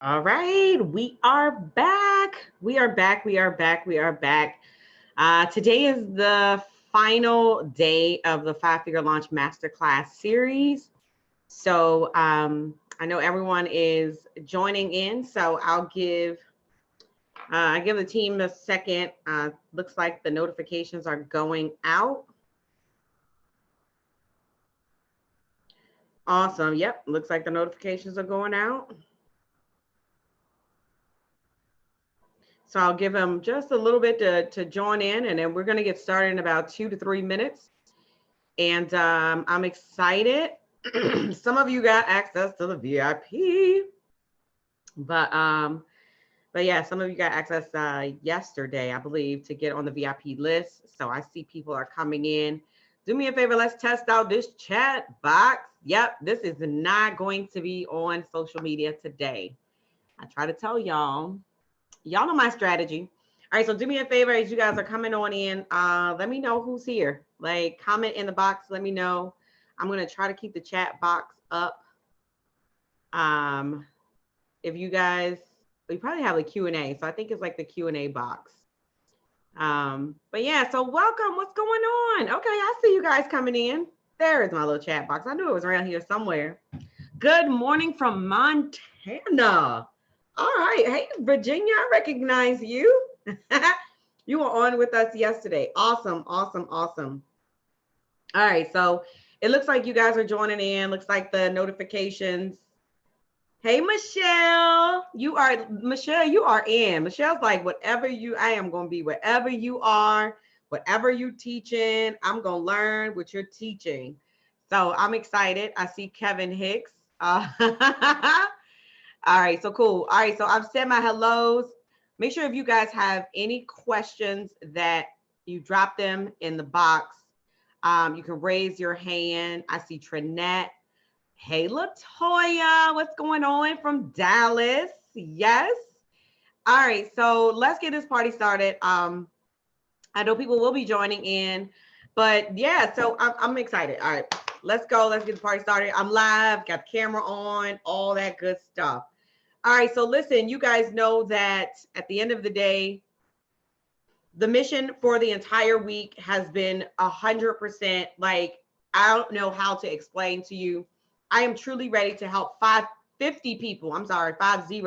All right, we are back. We are back. We are back. We are back. Today is the final day of the Five Figure Launch Masterclass series. So I know everyone is joining in. So I give the team a second. Looks like the notifications are going out. Awesome. Yep. Looks like the notifications are going out. So I'll give them just a little bit to join in, and then we're going to get started in about 2 to 3 minutes. And I'm excited. Some of you got access to the VIP, but um, but yeah, some of you got access yesterday, I believe, to get on the VIP list. So I see people are coming in. Do me a favor, let's test out this chat box. Yep, this is not going to be on social media today. I try to tell y'all know my strategy. All right, so do me a favor as you guys are coming on in. Let me know who's here. Like, comment in the box. Let me know. I'm gonna try to keep the chat box up. Um, if you guys, we probably have the Q&A, so I think it's like the Q&A box. But yeah, so welcome. What's going on? Okay, I see you guys coming in. There is my little chat box. I knew it was around here somewhere. Good morning from Montana. All right. Hey, Virginia, I recognize you. You were on with us yesterday. Awesome, awesome, awesome. All right. So it looks like you guys are joining in. Looks like the notifications. Hey, Michelle. You are in. Michelle's like, I am going to be wherever you are, whatever you teaching. I'm going to learn what you're teaching. So I'm excited. I see Kevin Hicks. All right, so cool. All right, so I've said my hellos. Make sure if you guys have any questions that you drop them in the box. You can raise your hand. I see Trinette. Hey, Latoya, what's going on from Dallas? Yes. All right, so let's get this party started. I know people will be joining in, but yeah, so I'm excited. All right, let's go. Let's get the party started. I'm live, got the camera on, all that good stuff. All right, so listen, you guys know that at the end of the day, the mission for the entire week has been 100%. Like, I don't know how to explain to you. I am truly ready to help 550 people. I'm sorry, 50.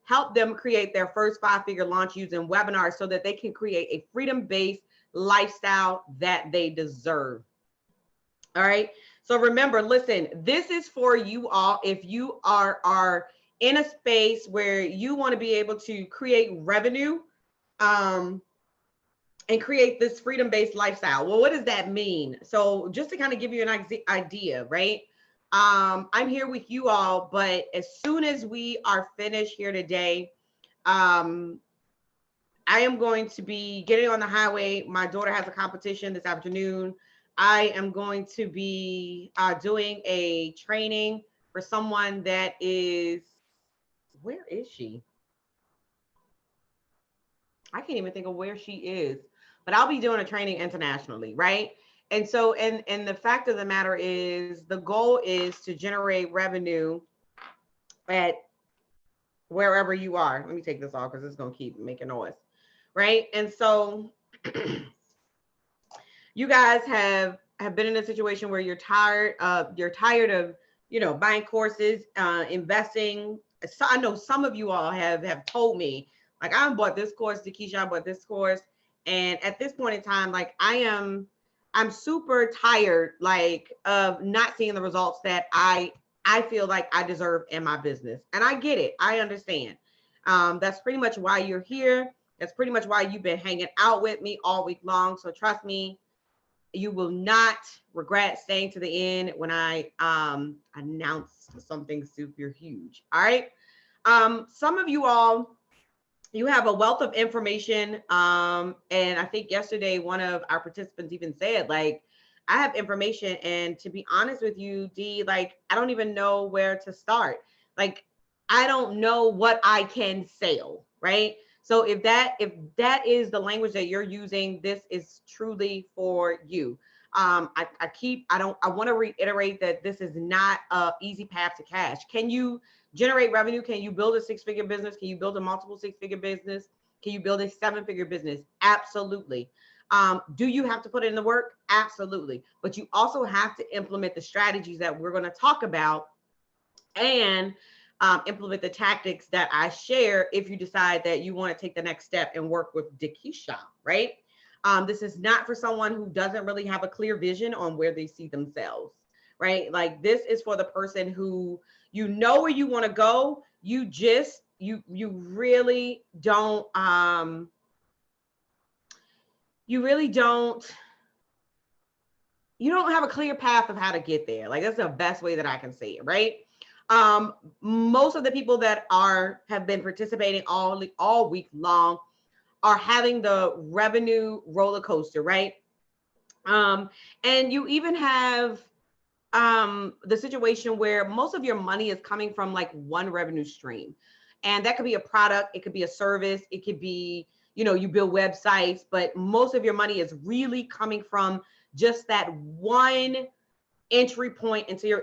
Help them create their first five-figure launch using webinars so that they can create a freedom-based lifestyle that they deserve. All right. So remember, listen, this is for you all. If you are in a space where you want to be able to create revenue, and create this freedom-based lifestyle. Well, what does that mean? So just to kind of give you an idea, right? I'm here with you all, but as soon as we are finished here today, I am going to be getting on the highway. My daughter has a competition this afternoon. I am going to be doing a training for someone that is, where is she? I can't even think of where she is, but I'll be doing a training internationally, right? And so, and the fact of the matter is, the goal is to generate revenue at wherever you are. Let me take this off because it's going to keep making noise, right? And so, you guys have been in a situation where you're tired of buying courses, investing. So I know some of you all have told me, like, I bought this course, Keisha, I bought this course, and at this point in time, like, I'm super tired, like, of not seeing the results that I feel like I deserve in my business. And I get it. I understand. That's pretty much why you're here. That's pretty much why you've been hanging out with me all week long. So trust me, you will not regret staying to the end when I announce something super huge. All right. Some of you all, you have a wealth of information. And I think yesterday one of our participants even said, like, I have information, and to be honest with you, D, like, I don't even know where to start. Like, I don't know what I can sell, right? So if that is the language that you're using, this is truly for you. I want to reiterate that this is not a easy path to cash. Can you generate revenue? Can you build a six-figure business? Can you build a multiple six-figure business? Can you build a seven-figure business? Absolutely. Do you have to put in the work? Absolutely. But you also have to implement the strategies that we're going to talk about, and implement the tactics that I share if you decide that you want to take the next step and work with Dikisha, right? This is not for someone who doesn't really have a clear vision on where they see themselves, right? Like, this is for the person who, you know where you want to go. You just, you really don't, you don't have a clear path of how to get there. Like, that's the best way that I can say it, right? Most of the people that have been participating all week long are having the revenue roller coaster, right? And you even have the situation where most of your money is coming from like one revenue stream. And that could be a product, it could be a service, it could be, you build websites, but most of your money is really coming from just that one entry point into your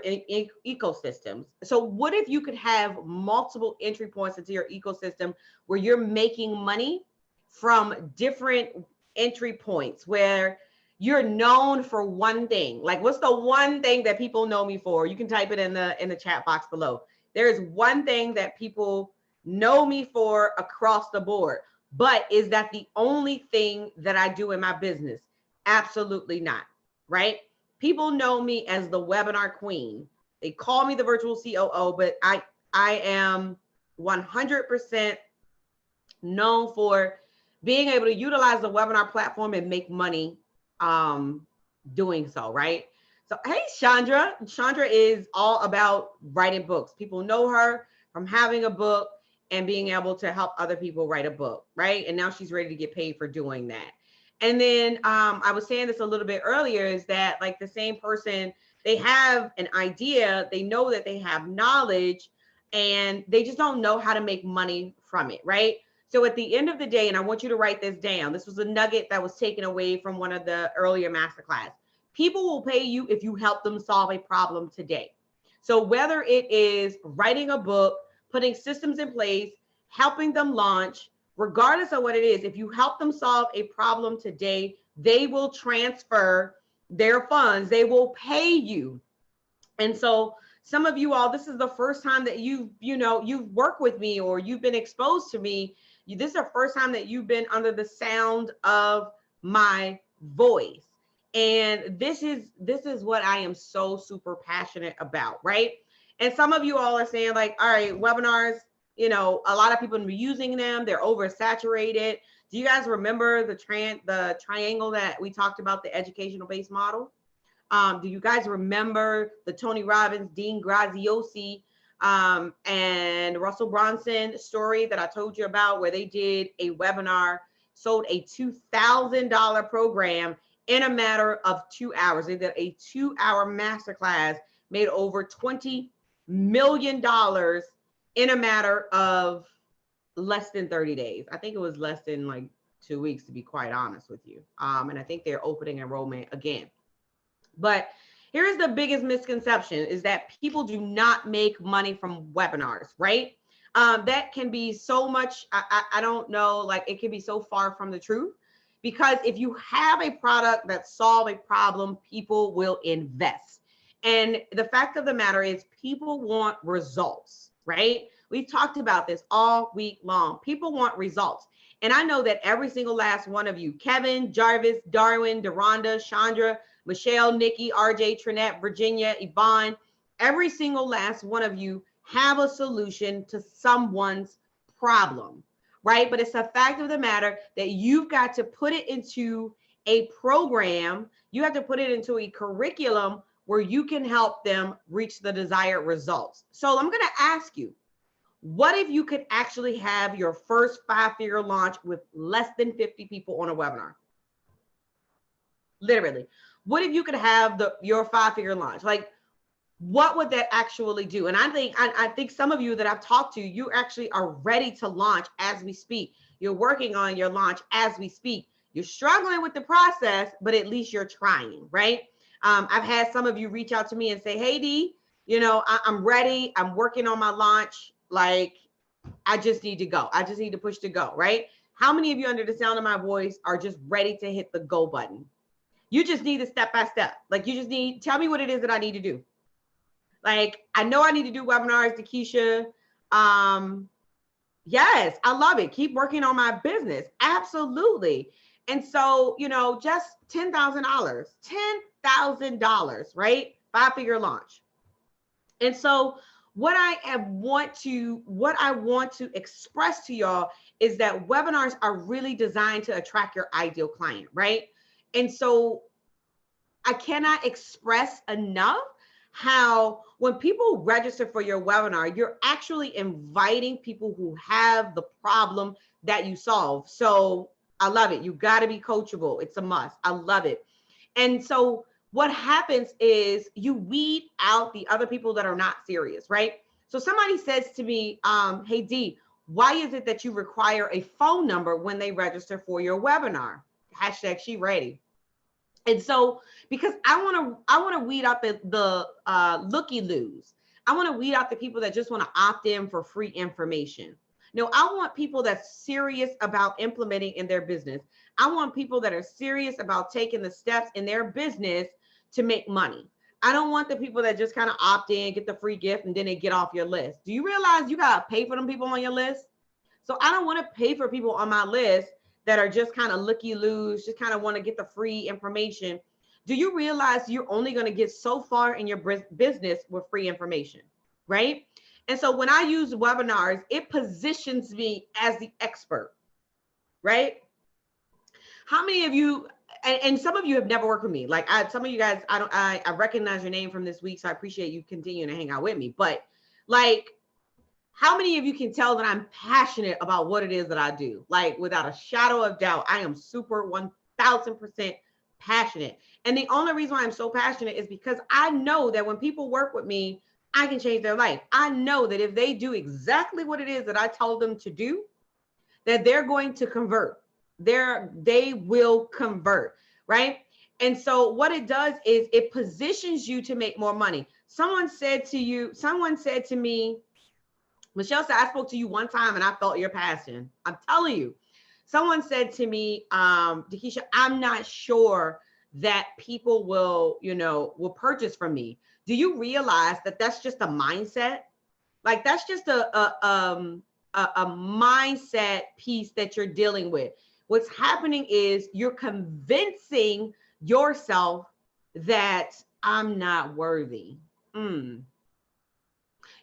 ecosystems. So what if you could have multiple entry points into your ecosystem where you're making money from different entry points, where you're known for one thing? Like, what's the one thing that people know me for? You can type it in the chat box below. There is one thing that people know me for across the board. But is that the only thing that I do in my business? Absolutely not, right? People know me as the webinar queen. They call me the virtual COO, but I am 100% known for being able to utilize the webinar platform and make money doing so, right? So, hey, Chandra. Chandra is all about writing books. People know her from having a book and being able to help other people write a book, right? And now she's ready to get paid for doing that. And then I was saying this a little bit earlier, is that like the same person, they have an idea, they know that they have knowledge, and they just don't know how to make money from it, right? So at the end of the day, and I want you to write this down, this was a nugget that was taken away from one of the earlier masterclass. People will pay you if you help them solve a problem today. So whether it is writing a book, putting systems in place, helping them launch, regardless of what it is, if you help them solve a problem today, they will transfer their funds, they will pay you. And so some of you all, this is the first time that you've worked with me, or you've been exposed to me. This is the first time that you've been under the sound of my voice. And this is what I am so super passionate about, right? And some of you all are saying like, all right, webinars, a lot of people are using them, they're oversaturated. Do you guys remember the triangle that we talked about, the educational based model? Do you guys remember the Tony Robbins, Dean Graziosi, and Russell Brunson story that I told you about, where they did a webinar, sold a $2,000 program in a matter of 2 hours? They did a 2-hour masterclass, made over $20 million in a matter of less than 30 days. I think it was less than like 2 weeks, to be quite honest with you. And I think they're opening enrollment again. But here's the biggest misconception, is that people do not make money from webinars, right? That can be so much, I don't know, like it can be so far from the truth, because if you have a product that solves a problem, people will invest. And the fact of the matter is, people want results, right? We've talked about this all week long. People want results. And I know that every single last one of you, Kevin, Jarvis, Darwin, Deronda, Chandra, Michelle, Nikki, RJ, Trinette, Virginia, Yvonne, every single last one of you have a solution to someone's problem, right? But it's a fact of the matter that you've got to put it into a program. You have to put it into a curriculum where you can help them reach the desired results. So I'm going to ask you, what if you could actually have your first 5-figure launch with less than 50 people on a webinar? Literally. What if you could have your 5-figure launch? Like, what would that actually do? And I think some of you that I've talked to, you actually are ready to launch as we speak. You're working on your launch as we speak. You're struggling with the process, but at least you're trying, right? I've had some of you reach out to me and say, hey, Dee, you know, I'm ready. I'm working on my launch. Like, I just need to go. I just need to push to go, right? How many of you under the sound of my voice are just ready to hit the go button? You just need a step by step. Like, you just need, tell me what it is that I need to do. Like, I know I need to do webinars, Dakisha. Yes, I love it. Keep working on my business. Absolutely. And so, you know, just $10,000, $10,000, right? 5-figure launch. And so what I want to express to y'all is that webinars are really designed to attract your ideal client, right? And so I cannot express enough how when people register for your webinar, you're actually inviting people who have the problem that you solve. So I love it. You got to be coachable. It's a must. I love it. And so what happens is you weed out the other people that are not serious, right? So somebody says to me, hey D, why is it that you require a phone number when they register for your webinar? Hashtag she ready. And so, because I want to weed out the looky-loos. I want to weed out the people that just want to opt in for free information. No, I want people that's serious about implementing in their business. I want people that are serious about taking the steps in their business to make money. I don't want the people that just kind of opt in, get the free gift, and then they get off your list. Do you realize you got to pay for them people on your list? So I don't want to pay for people on my list that are just kind of looky-loos, just kind of want to get the free information. Do you realize you're only going to get so far in your business with free information, right? And so when I use webinars, it positions me as the expert, right? How many of you, and some of you have never worked with me, like some of you guys, I recognize your name from this week, so I appreciate you continuing to hang out with me. But like, how many of you can tell that I'm passionate about what it is that I do? Like, without a shadow of doubt, I am super 1000% passionate. And the only reason why I'm so passionate is because I know that when people work with me, I can change their life. I know that if they do exactly what it is that I told them to do, that they're going to convert. They will convert, right? And so what it does is it positions you to make more money. Someone said to me, Michelle said, I spoke to you one time and I felt your passion. I'm telling you. Someone said to me, Dakisha, I'm not sure that people will purchase from me. Do you realize that that's just a mindset? Like, that's just a mindset piece that you're dealing with. What's happening is you're convincing yourself that I'm not worthy.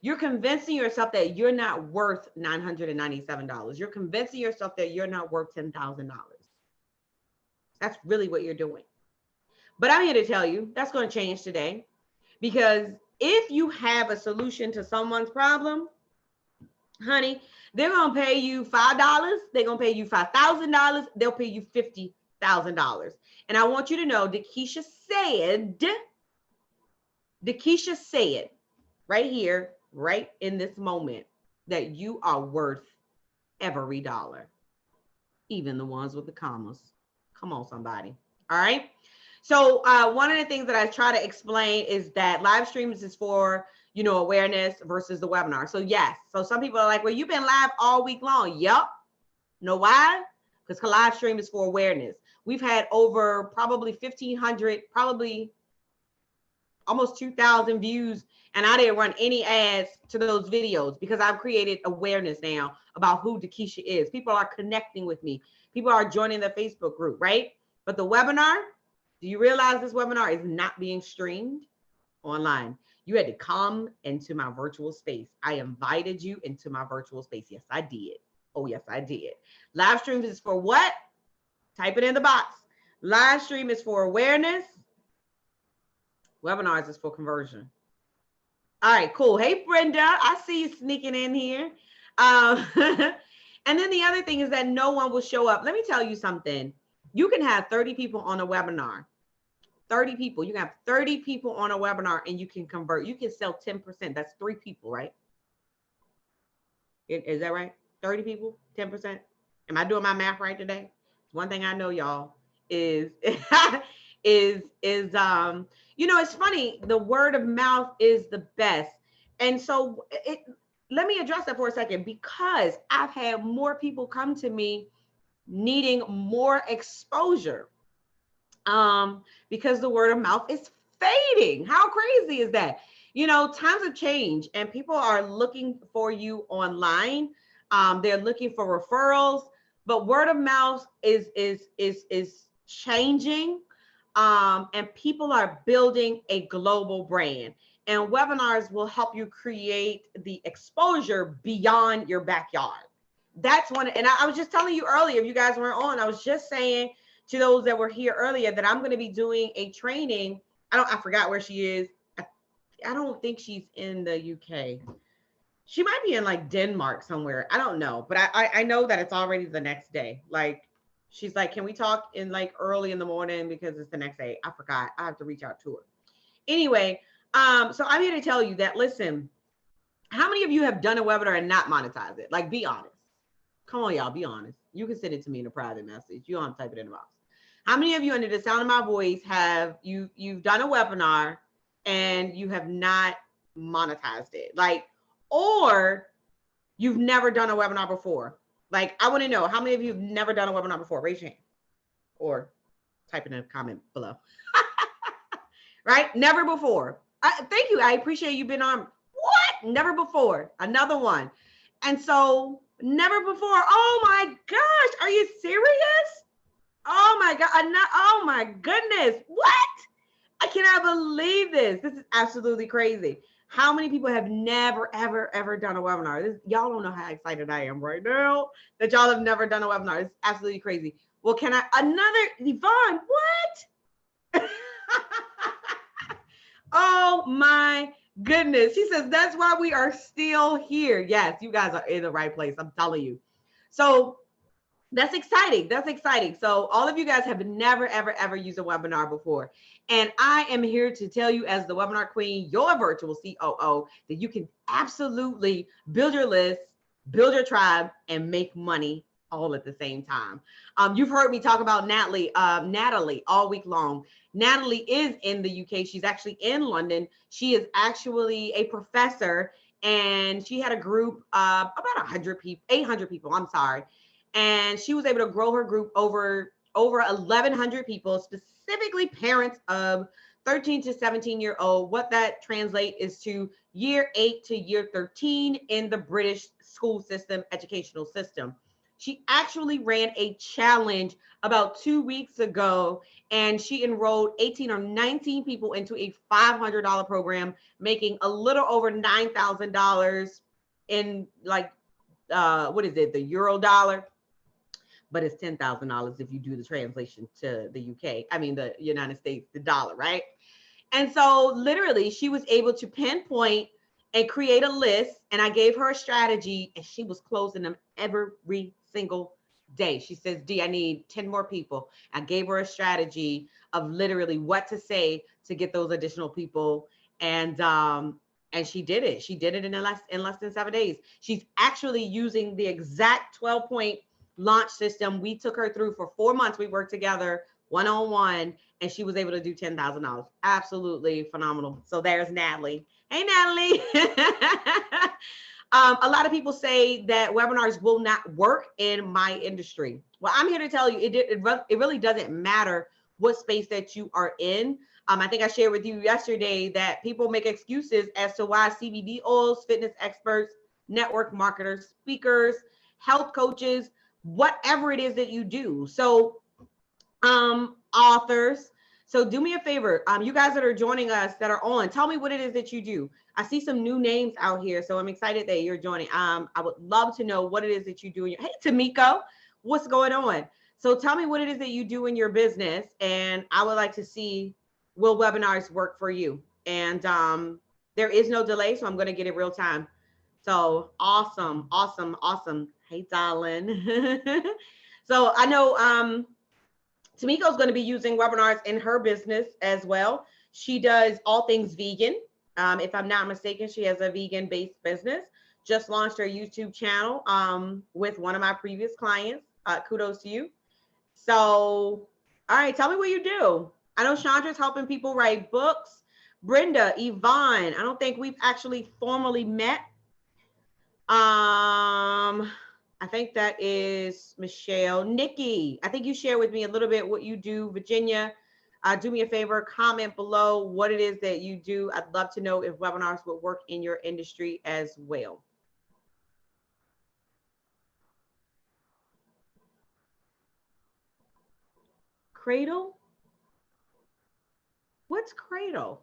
You're convincing yourself that you're not worth $997. You're convincing yourself that you're not worth $10,000. That's really what you're doing. But I'm here to tell you that's going to change today, because if you have a solution to someone's problem, honey, they're going to pay you $5. They're going to pay you $5,000. They'll pay you $50,000. And I want you to know, Dakisha said right here, right in this moment, that you are worth every dollar, even the ones with the commas. Come on, somebody. All right. So one of the things that I try to explain is that live streams is for, awareness versus the webinar. So yes. So some people are like, well, you've been live all week long. Yep. Know why? Because live stream is for awareness. We've had over probably 1,500, probably almost 2,000 views, and I didn't run any ads to those videos because I've created awareness now about who Dakisha is. People are connecting with me. People are joining the Facebook group, right? But the webinar, do you realize this webinar is not being streamed online? You had to come into my virtual space. I invited you into my virtual space. Yes, I did. Oh, yes, I did. Live streams is for what? Type it in the box. Live stream is for awareness. Webinars is for conversion. All right, cool. Hey, Brenda, I see you sneaking in here. And then the other thing is that no one will show up. Let me tell you something. You can have 30 people on a webinar. 30 people. You can have 30 people on a webinar and you can convert. You can sell 10%. That's 3 people, right? Is that right? 30 people, 10%. Am I doing my math right today? One thing I know, y'all, is You know, it's funny. The word of mouth is the best. And so let me address that for a second, because I've had more people come to me needing more exposure, because the word of mouth is fading. How crazy is that? You know, times have changed and people are looking for you online. They're looking for referrals, but word of mouth is changing. And people are building a global brand. And webinars will help you create the exposure beyond your backyard. That's one. And I was just telling you earlier, if you guys weren't on, I was just saying to those that were here earlier that I'm going to be doing a training. I forgot where she is. I don't think she's in the UK. She might be in like Denmark somewhere. I don't know, but I know that it's already the next day. Like, she's like, can we talk in like early in the morning because it's the next day? I forgot. I have to reach out to her. Anyway, so I'm here to tell you that, listen, how many of you have done a webinar and not monetize it? Like, be honest. Come on, y'all, be honest. You can send it to me in a private message. You don't have to type it in the box. How many of you, under the sound of my voice, have you've done a webinar and you have not monetized it? Like, or you've never done a webinar before? Like, I want to know how many of you have never done a webinar before. Raise your hand or type in a comment below. Right? Never before. Thank you. I appreciate you being on. What? Never before. Another one. And so, never before. Oh my gosh. Are you serious? Oh my God. Oh my goodness. What? I cannot believe this. This is absolutely crazy. How many people have never, ever, ever done a webinar? Y'all don't know how excited I am right now that y'all have never done a webinar. It's absolutely crazy. Well, can I, another, Yvonne, what? Oh my goodness. She says, that's why we are still here. Yes, you guys are in the right place. I'm telling you. So that's exciting. That's exciting. So all of you guys have never, ever, ever used a webinar before. And I am here to tell you, as the webinar queen, your virtual COO, that you can absolutely build your list, build your tribe, and make money all at the same time. You've heard me talk about Natalie all week long. Natalie is in the UK. She's actually in London. She is actually a professor, and she had a group of about 100 people, 800 people, I'm sorry. And she was able to grow her group over 1,100 people, specifically parents of 13 to 17-year-old. What that translates is to year 8 to year 13 in the British school system, educational system. She actually ran a challenge about 2 weeks ago, and she enrolled 18 or 19 people into a $500 program, making a little over $9,000 in, like, what is it, the euro dollar? But it's $10,000 if you do the translation to the UK. I mean, the United States, the dollar, right? And so literally she was able to pinpoint and create a list, and I gave her a strategy, and she was closing them every single day. She says, D, I need 10 more people. I gave her a strategy of literally what to say to get those additional people. And she did it. She did it in less than 7 days. She's actually using the exact 12-point launch system we took her through for 4 months. We worked together one-on-one, and she was able to do $10,000. Absolutely phenomenal. So there's Natalie. Hey, Natalie. A lot of people say that webinars will not work in my industry. Well, I'm here to tell you, it really doesn't matter what space that you are in. I think I shared with you yesterday that people make excuses as to why CBD oils, fitness experts, network marketers, speakers, health coaches, whatever it is that you do. So authors. So do me a favor. You guys that are joining us that are on, tell me what it is that you do. I see some new names out here, so I'm excited that you're joining. I would love to know what it is that you do. Hey, Tamiko, what's going on? So tell me what it is that you do in your business, and I would like to see, will webinars work for you? And there is no delay, so I'm going to get it real time. So awesome, awesome, awesome. Hey, darling. So I know Tamiko's going to be using webinars in her business as well. She does all things vegan. If I'm not mistaken, she has a vegan-based business. Just launched her YouTube channel with one of my previous clients. Kudos to you. So, all right, tell me what you do. I know Chandra's helping people write books. Brenda, Yvonne, I don't think we've actually formally met. I think that is Michelle. Nikki, I think you shared with me a little bit what you do. Virginia, do me a favor, comment below what it is that you do. I'd love to know if webinars would work in your industry as well. Cradle? What's Cradle?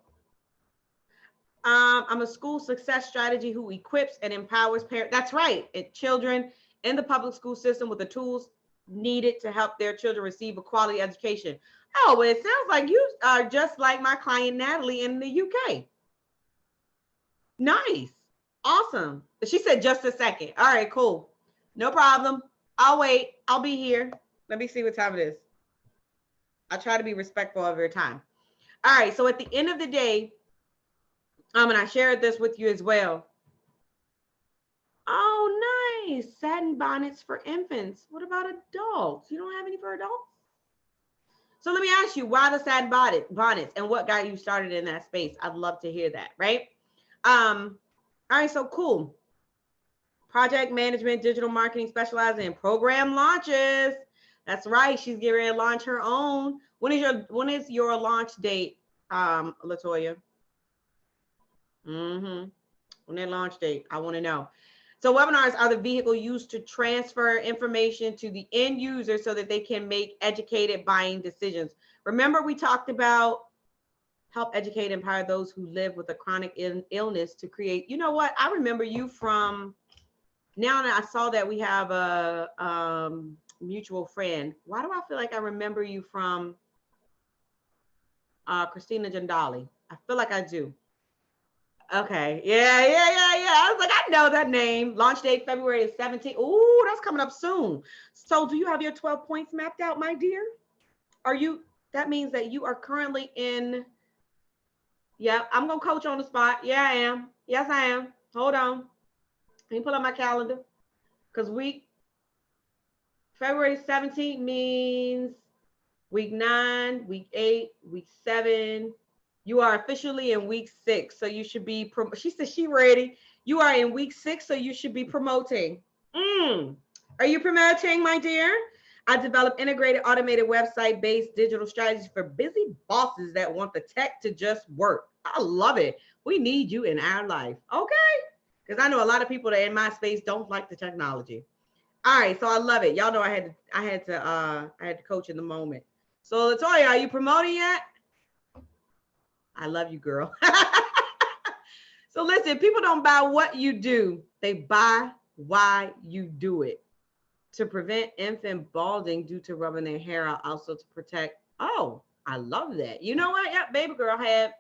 I'm a school success strategy who equips and empowers parents. That's right. Children in the public school system with the tools needed to help their children receive a quality education. Oh, well, it sounds like you are just like my client, Natalie, in the UK. Nice. Awesome. She said just a second. All right, cool. No problem. I'll wait. I'll be here. Let me see what time it is. I try to be respectful of your time. All right. So at the end of the day, and I shared this with you as well. Oh, nice. Satin bonnets for infants. What about adults? You don't have any for adults? So let me ask you, why the satin bonnets and what got you started in that space? I'd love to hear that, right? All right, so cool. Project management, digital marketing, specializing in program launches. That's right. She's getting ready to launch her own. When is your launch date, Latoya? When their launch date, I want to know. So webinars are the vehicle used to transfer information to the end user so that they can make educated buying decisions. Remember, we talked about help educate and empower those who live with a chronic illness to create. You know what? I remember you from, now that I saw that we have a mutual friend. Why do I feel like I remember you from Christina Jandali? I feel like I do. Okay. Yeah. I was like, I know that name. Launch date February 17th. Ooh, that's coming up soon. So do you have your 12 points mapped out, my dear? That means that you are currently in, yeah, I'm going to coach on the spot. Yeah, I am. Yes, I am. Hold on. Let me pull up my calendar. Because February 17th means week 9, week 8, week 7. You are officially in week 6, so you should be, she said she ready. You are in week 6, so you should be promoting. Are you promoting, my dear? I develop integrated automated website-based digital strategies for busy bosses that want the tech to just work. I love it. We need you in our life, okay? Because I know a lot of people that in my space don't like the technology. All right, so I love it. Y'all know I had to coach in the moment. So Latoya, are you promoting yet? I love you, girl. So listen, people don't buy what you do. They buy why you do it. To prevent infant balding due to rubbing their hair out, also to protect. Oh, I love that. You know what? Yep, baby girl had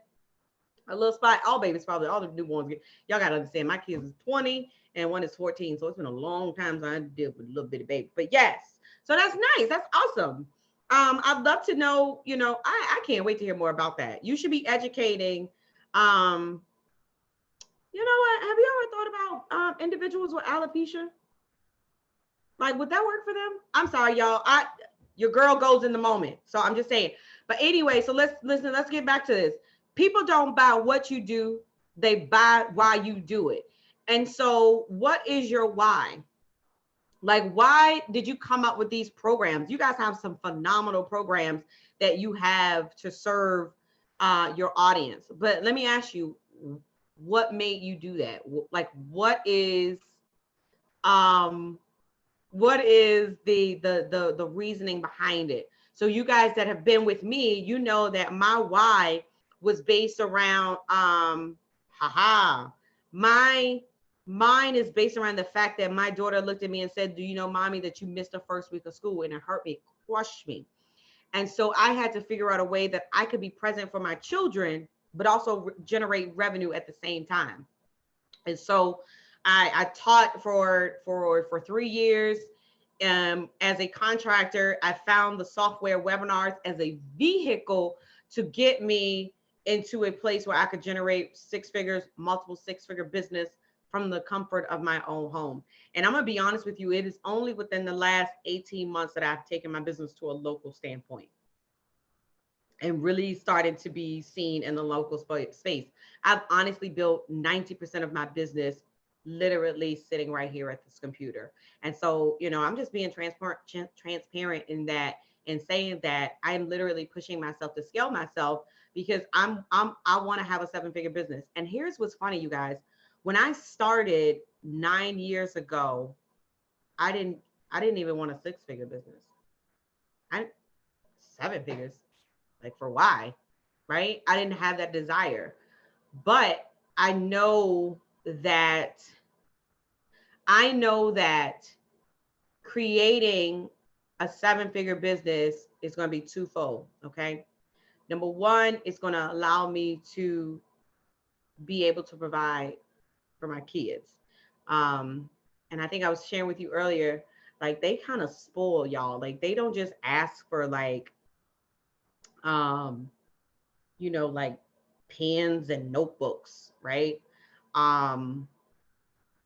a little spot. All babies probably, all the newborns. Y'all got to understand, my kids is 20 and one is 14. So it's been a long time since I did with a little bitty baby. But yes, so that's nice. That's awesome. I'd love to know, I can't wait to hear more about that. You should be educating. You know what? Have you ever thought about individuals with alopecia? Like, would that work for them? I'm sorry, y'all. Your girl goes in the moment. So I'm just saying. But anyway, so let's get back to this. People don't buy what you do, they buy why you do it. And so what is your why? Like, why did you come up with these programs? You guys have some phenomenal programs that you have to serve your audience. But let me ask you, what made you do that? Like, what is the reasoning behind it? So you guys that have been with me, you know that my why was based around mine is based around the fact that my daughter looked at me and said, do you know, mommy, that you missed the first week of school? And it hurt me, crushed me. And so I had to figure out a way that I could be present for my children, but also generate revenue at the same time. And so I taught for 3 years. As a contractor, I found the software webinars as a vehicle to get me into a place where I could generate multiple six-figure business from the comfort of my own home. And I'm gonna be honest with you, it is only within the last 18 months that I've taken my business to a local standpoint. and really started to be seen in the local space. I've honestly built 90% of my business literally sitting right here at this computer. And so, I'm just being transparent in that, and saying that I'm literally pushing myself to scale myself, because I want to have a seven-figure business. And here's what's funny, you guys. When I started 9 years ago, I didn't I didn't even want a six-figure business. I seven figures. Like, for why? Right? I didn't have that desire. But I know that I know that creating a seven-figure business is going to be twofold. Okay. Number one, it's going to allow me to be able to provide for my kids. Um, and I think I was sharing with you earlier, like, they kind of spoil y'all. Like, they don't just ask for like, um, like pens and notebooks, right? Um,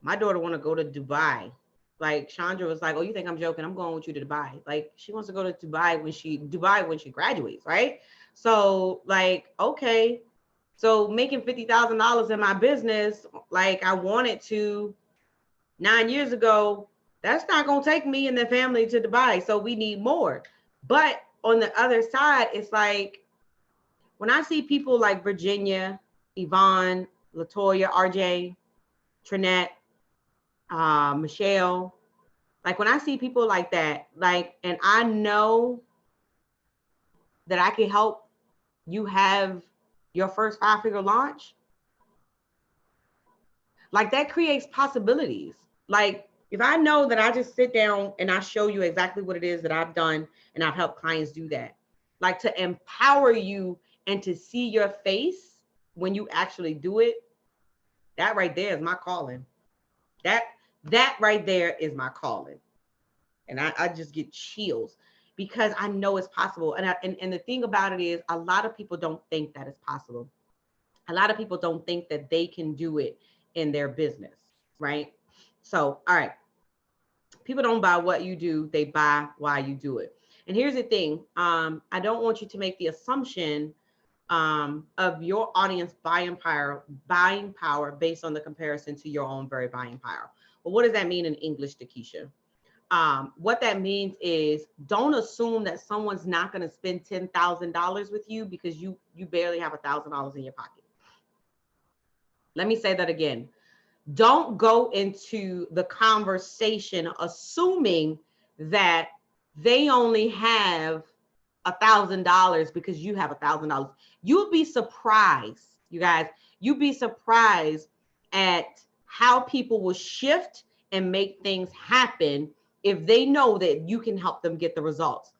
my daughter want to go to Dubai. Like, Chandra was like, "Oh, you think I'm joking? I'm going with you to Dubai." Like, she wants to go to Dubai when she graduates, right? So, like, okay, so making $50,000 in my business, like I wanted to 9 years ago, that's not gonna take me and the family to Dubai. So we need more. But on the other side, it's like, when I see people like Virginia, Yvonne, Latoya, RJ, Trinette, Michelle, like, when I see people like that, like, and I know that I can help you have your first five-figure launch, like, that creates possibilities. Like, if I know that I just sit down and I show you exactly what it is that I've done, and I've helped clients do that, like, to empower you and to see your face when you actually do it, that right there is my calling. That right there is my calling. And I just get chills, because I know it's possible. And the thing about it is, a lot of people don't think that it's possible. A lot of people don't think that they can do it in their business, right? So, all right, people don't buy what you do, they buy why you do it. And here's the thing, I don't want you to make the assumption of your audience buying power based on the comparison to your own very buying power. Well, what does that mean in English, Takesha? What that means is, don't assume that someone's not going to spend $10,000 with you because you barely have $1,000 in your pocket. Let me say that again. Don't go into the conversation assuming that they only have $1,000 because you have $1,000. You'll be surprised, you guys. You'll be surprised at how people will shift and make things happen if they know that you can help them get the results.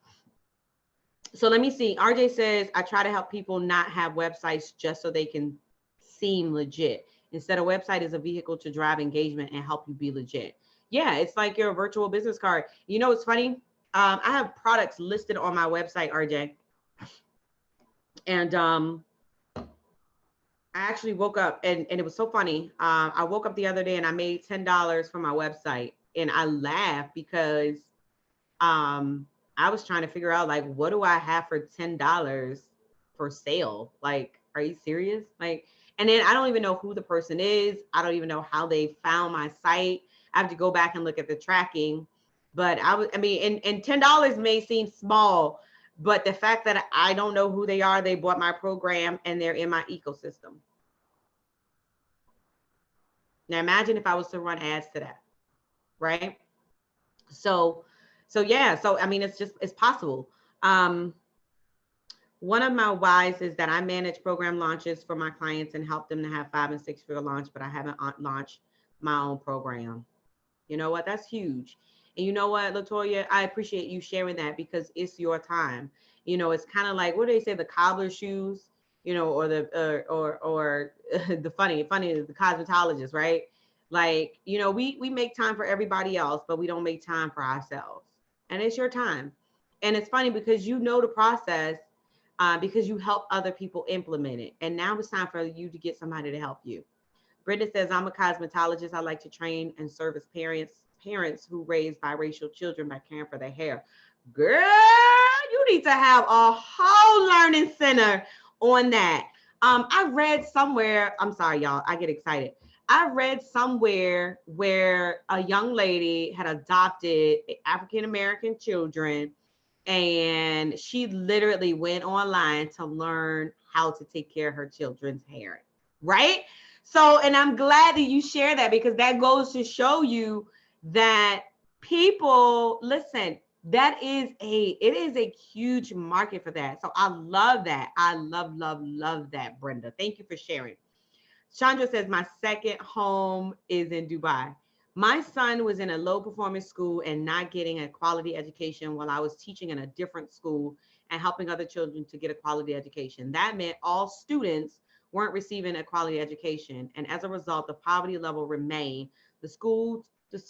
So let me see. RJ says, I try to help people not have websites just so they can seem legit. Instead, a website is a vehicle to drive engagement and help you be legit. Yeah, it's like your virtual business card. You know, it's funny. I have products listed on my website, RJ. And I actually woke up, and it was so funny. I woke up the other day and I made $10 from my website. And I laughed because I was trying to figure out, like, what do I have for $10 for sale? Like, are you serious? Like, and then I don't even know who the person is. I don't even know how they found my site. I have to go back and look at the tracking. But I mean, and $10 may seem small, but the fact that I don't know who they are, they bought my program and they're in my ecosystem. Now imagine if I was to run ads to that, right? So yeah, so I mean, it's possible. One of my whys is that I manage program launches for my clients and help them to have 5 and 6 figure launch, but I haven't launched my own program. You know what? That's huge. And you know what, Latoya, I appreciate you sharing that, because it's your time. It's kind of like, what do they say, the cobbler shoes, or the or the funny the cosmetologist, right? Like, we make time for everybody else, but we don't make time for ourselves. And it's your time. And it's funny because you know the process, because you help other people implement it. And now it's time for you to get somebody to help you. Brenda says, I'm a cosmetologist. I like to train and service parents who raise biracial children by caring for their hair. Girl, you need to have a whole learning center on that. I read somewhere, I'm sorry, y'all, I get excited. I read somewhere where a young lady had adopted African American children, and she literally went online to learn how to take care of her children's hair, right? So, and I'm glad that you share that, because that goes to show you that people, listen, it is a huge market for that. So I love that. I love that, Brenda. Thank you for sharing. Chandra says, my second home is in Dubai. My son was in a low performing school and not getting a quality education, while I was teaching in a different school and helping other children to get a quality education. That meant all students weren't receiving a quality education. And as a result, the poverty level remained. The school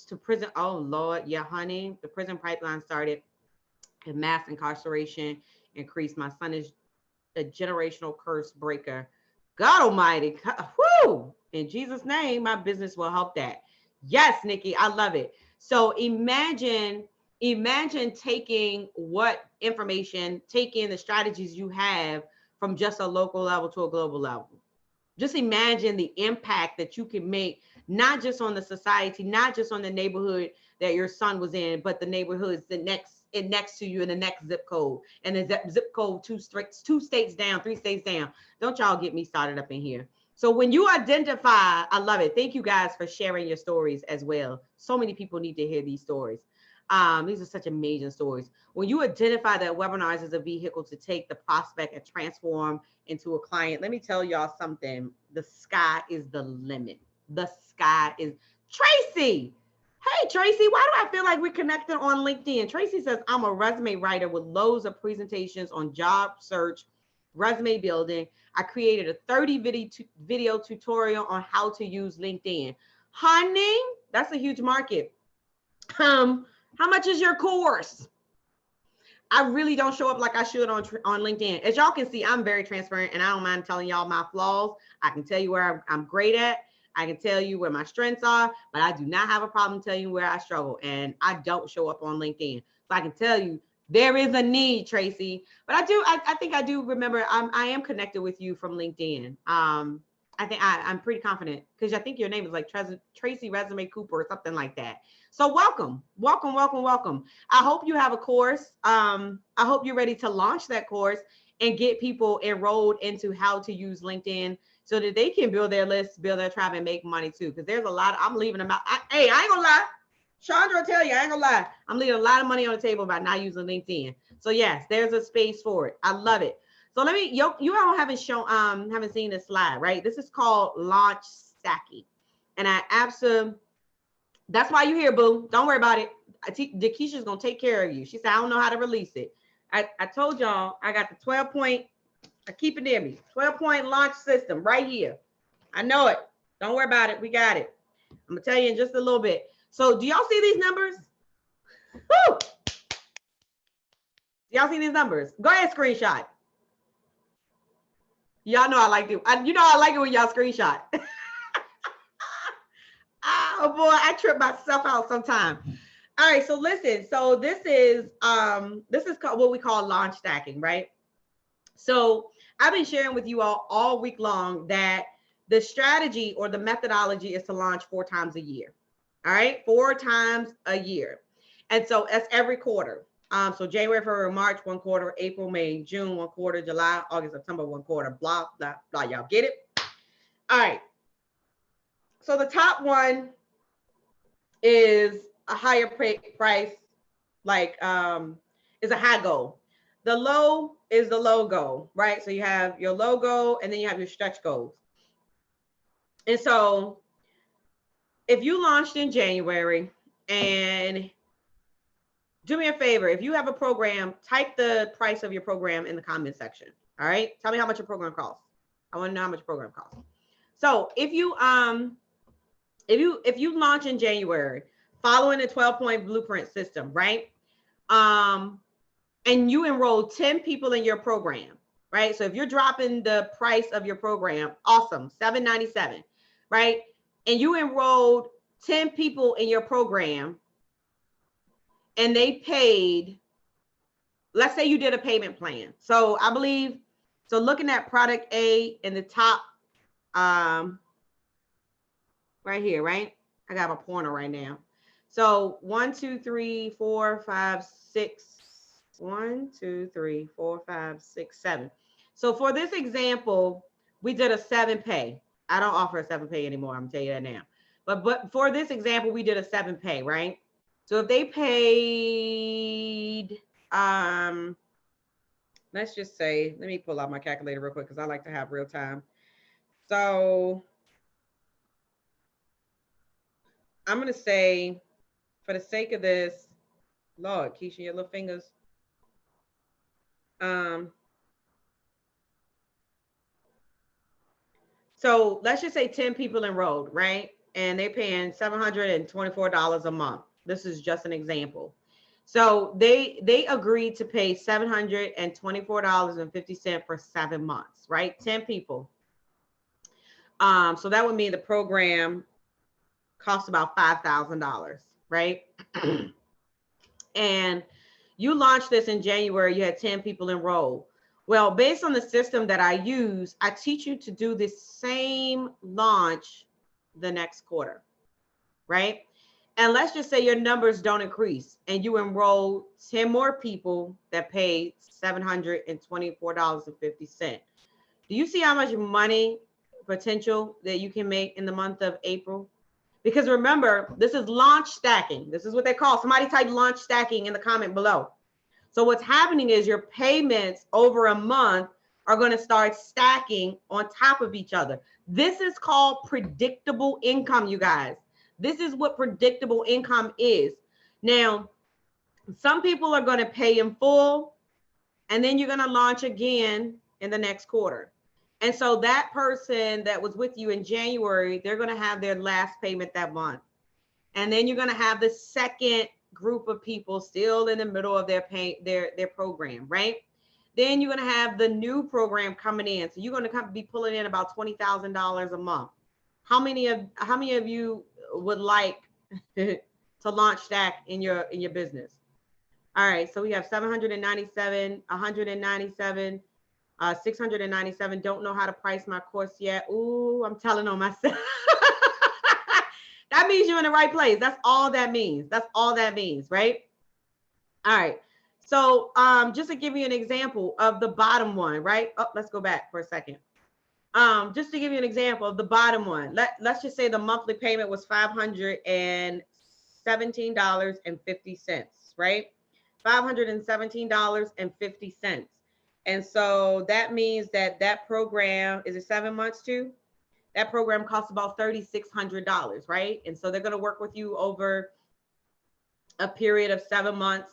to prison. Oh, Lord. Yeah, honey. The prison pipeline started, and mass incarceration increased. My son is a generational curse breaker. God Almighty, whoo! In Jesus' name, my business will help that. Yes, Nikki, I love it. So imagine taking what information, taking the strategies you have from just a local level to a global level. Just imagine the impact that you can make, not just on the society, not just on the neighborhood that your son was in, but the neighborhoods the next to you, in the next zip code, and the zip code two states down, 3 states down. Don't y'all get me started up in here. So when you identify, I love it. Thank you guys for sharing your stories as well. So many people need to hear these stories. These are such amazing stories. When you identify that webinars is a vehicle to take the prospect and transform into a client, let me tell y'all something. The sky is the limit. The sky is. Tracy. Hey, Tracy, why do I feel like we're connected on LinkedIn? Tracy says, I'm a resume writer with loads of presentations on job search, resume building. I created a 30 video tutorial on how to use LinkedIn. Honey, that's a huge market. How much is your course? I really don't show up like I should on LinkedIn. As y'all can see, I'm very transparent, and I don't mind telling y'all my flaws. I can tell you where I'm great at. I can tell you where my strengths are, but I do not have a problem telling you where I struggle. And I don't show up on LinkedIn. So I can tell you there is a need, Tracy. But I think I do remember I am connected with you from LinkedIn. I think I'm pretty confident, because I think your name is like Tracy Resume Cooper or something like that. So welcome. I hope you have a course. I hope you're ready to launch that course and get people enrolled into how to use LinkedIn so that they can build their list, build their tribe, and make money too. Because there's a lot, I'm leaving them out. I ain't gonna lie. Chandra will tell you, I ain't gonna lie. I'm leaving a lot of money on the table by not using LinkedIn. So yes, there's a space for it. I love it. So let me, you all haven't seen this slide, right? This is called launch stacking. And that's why you're here, boo. Don't worry about it. Dakisha's gonna take care of you. She said, I don't know how to release it. I told y'all I got the 12-point, I keep it near me, 12-point launch system right here. I know it. Don't worry about it. We got it. I'm gonna tell you in just a little bit. So do y'all see these numbers? Woo! Do y'all see these numbers? Go ahead, screenshot. Y'all know I like it. I like it when y'all screenshot. Oh boy, I trip myself out sometimes. All right, so listen. So this is called what we call launch stacking, right? So I've been sharing with you all week long that the strategy or the methodology is to launch 4 times a year. All right, 4 times a year. And so that's every quarter. So January, February, March, 1 quarter, April, May, June, 1 quarter, July, August, September, 1 quarter, blah, blah, blah. Y'all get it? All right. So the top one is a higher price, like is a high goal. The low is the low goal, right? So you have your low goal and then you have your stretch goals. And so if you launched in January, and do me a favor, if you have a program, type the price of your program in the comment section. All right. Tell me how much your program costs. I want to know how much your program costs. So if you launch in January, following the 12-point blueprint system, right? And you enroll 10 people in your program, right? So if you're dropping the price of your program, awesome, $797, right? And you enrolled 10 people in your program, and they paid let's say you did a payment plan. So I believe, so looking at product A in the top, right here, right? I got a pointer right now. So 1, 2, 3, 4, 5, 6. 1, 2, 3, 4, 5, 6, 7. So for this example, we did a 7 pay. I don't offer a 7 pay anymore. I'm gonna tell you that now. But for this example, we did a 7 pay, right? So if they paid, let's just say, let me pull out my calculator real quick because I like to have real time. So I'm gonna say, for the sake of this, Lord, Keisha, your little fingers. So let's just say 10 people enrolled, right? And they're paying $724 a month. This is just an example. So they agreed to pay $724.50 for 7 months, right? 10 people. So that would mean the program costs about $5,000, right? And you launched this in January, you had 10 people enrolled. Well, based on the system that I use, I teach you to do the same launch the next quarter, right? And let's just say your numbers don't increase and you enroll 10 more people that pay $724.50. Do you see how much money potential that you can make in the month of April? Because remember, this is launch stacking. This is what they call, somebody type launch stacking in the comment below. So what's happening is your payments over a month are going to start stacking on top of each other. This is called predictable income, you guys. This is what predictable income is. Now, some people are going to pay in full, and then you're going to launch again in the next quarter. And so that person that was with you in January, they're going to have their last payment that month. And then you're going to have the second group of people still in the middle of their program, right? Then you're going to have the new program coming in. So you're going to be pulling in about $20,000 a month. How many of you would like to launch Stack in your business? All right, so we have 797, 197, 697. Don't know how to price my course yet. Ooh, I'm telling on myself. That means you're in the right place. That's all that means. That's all that means, right? All right. So just to give you an example of the bottom one, right? Oh, let's go back for a second. Just to give you an example of the bottom one, let's just say the monthly payment was $517.50, right? $517.50. And so that means that program, is it 7 months too? That program costs about $3,600, right? And so they're going to work with you over a period of 7 months.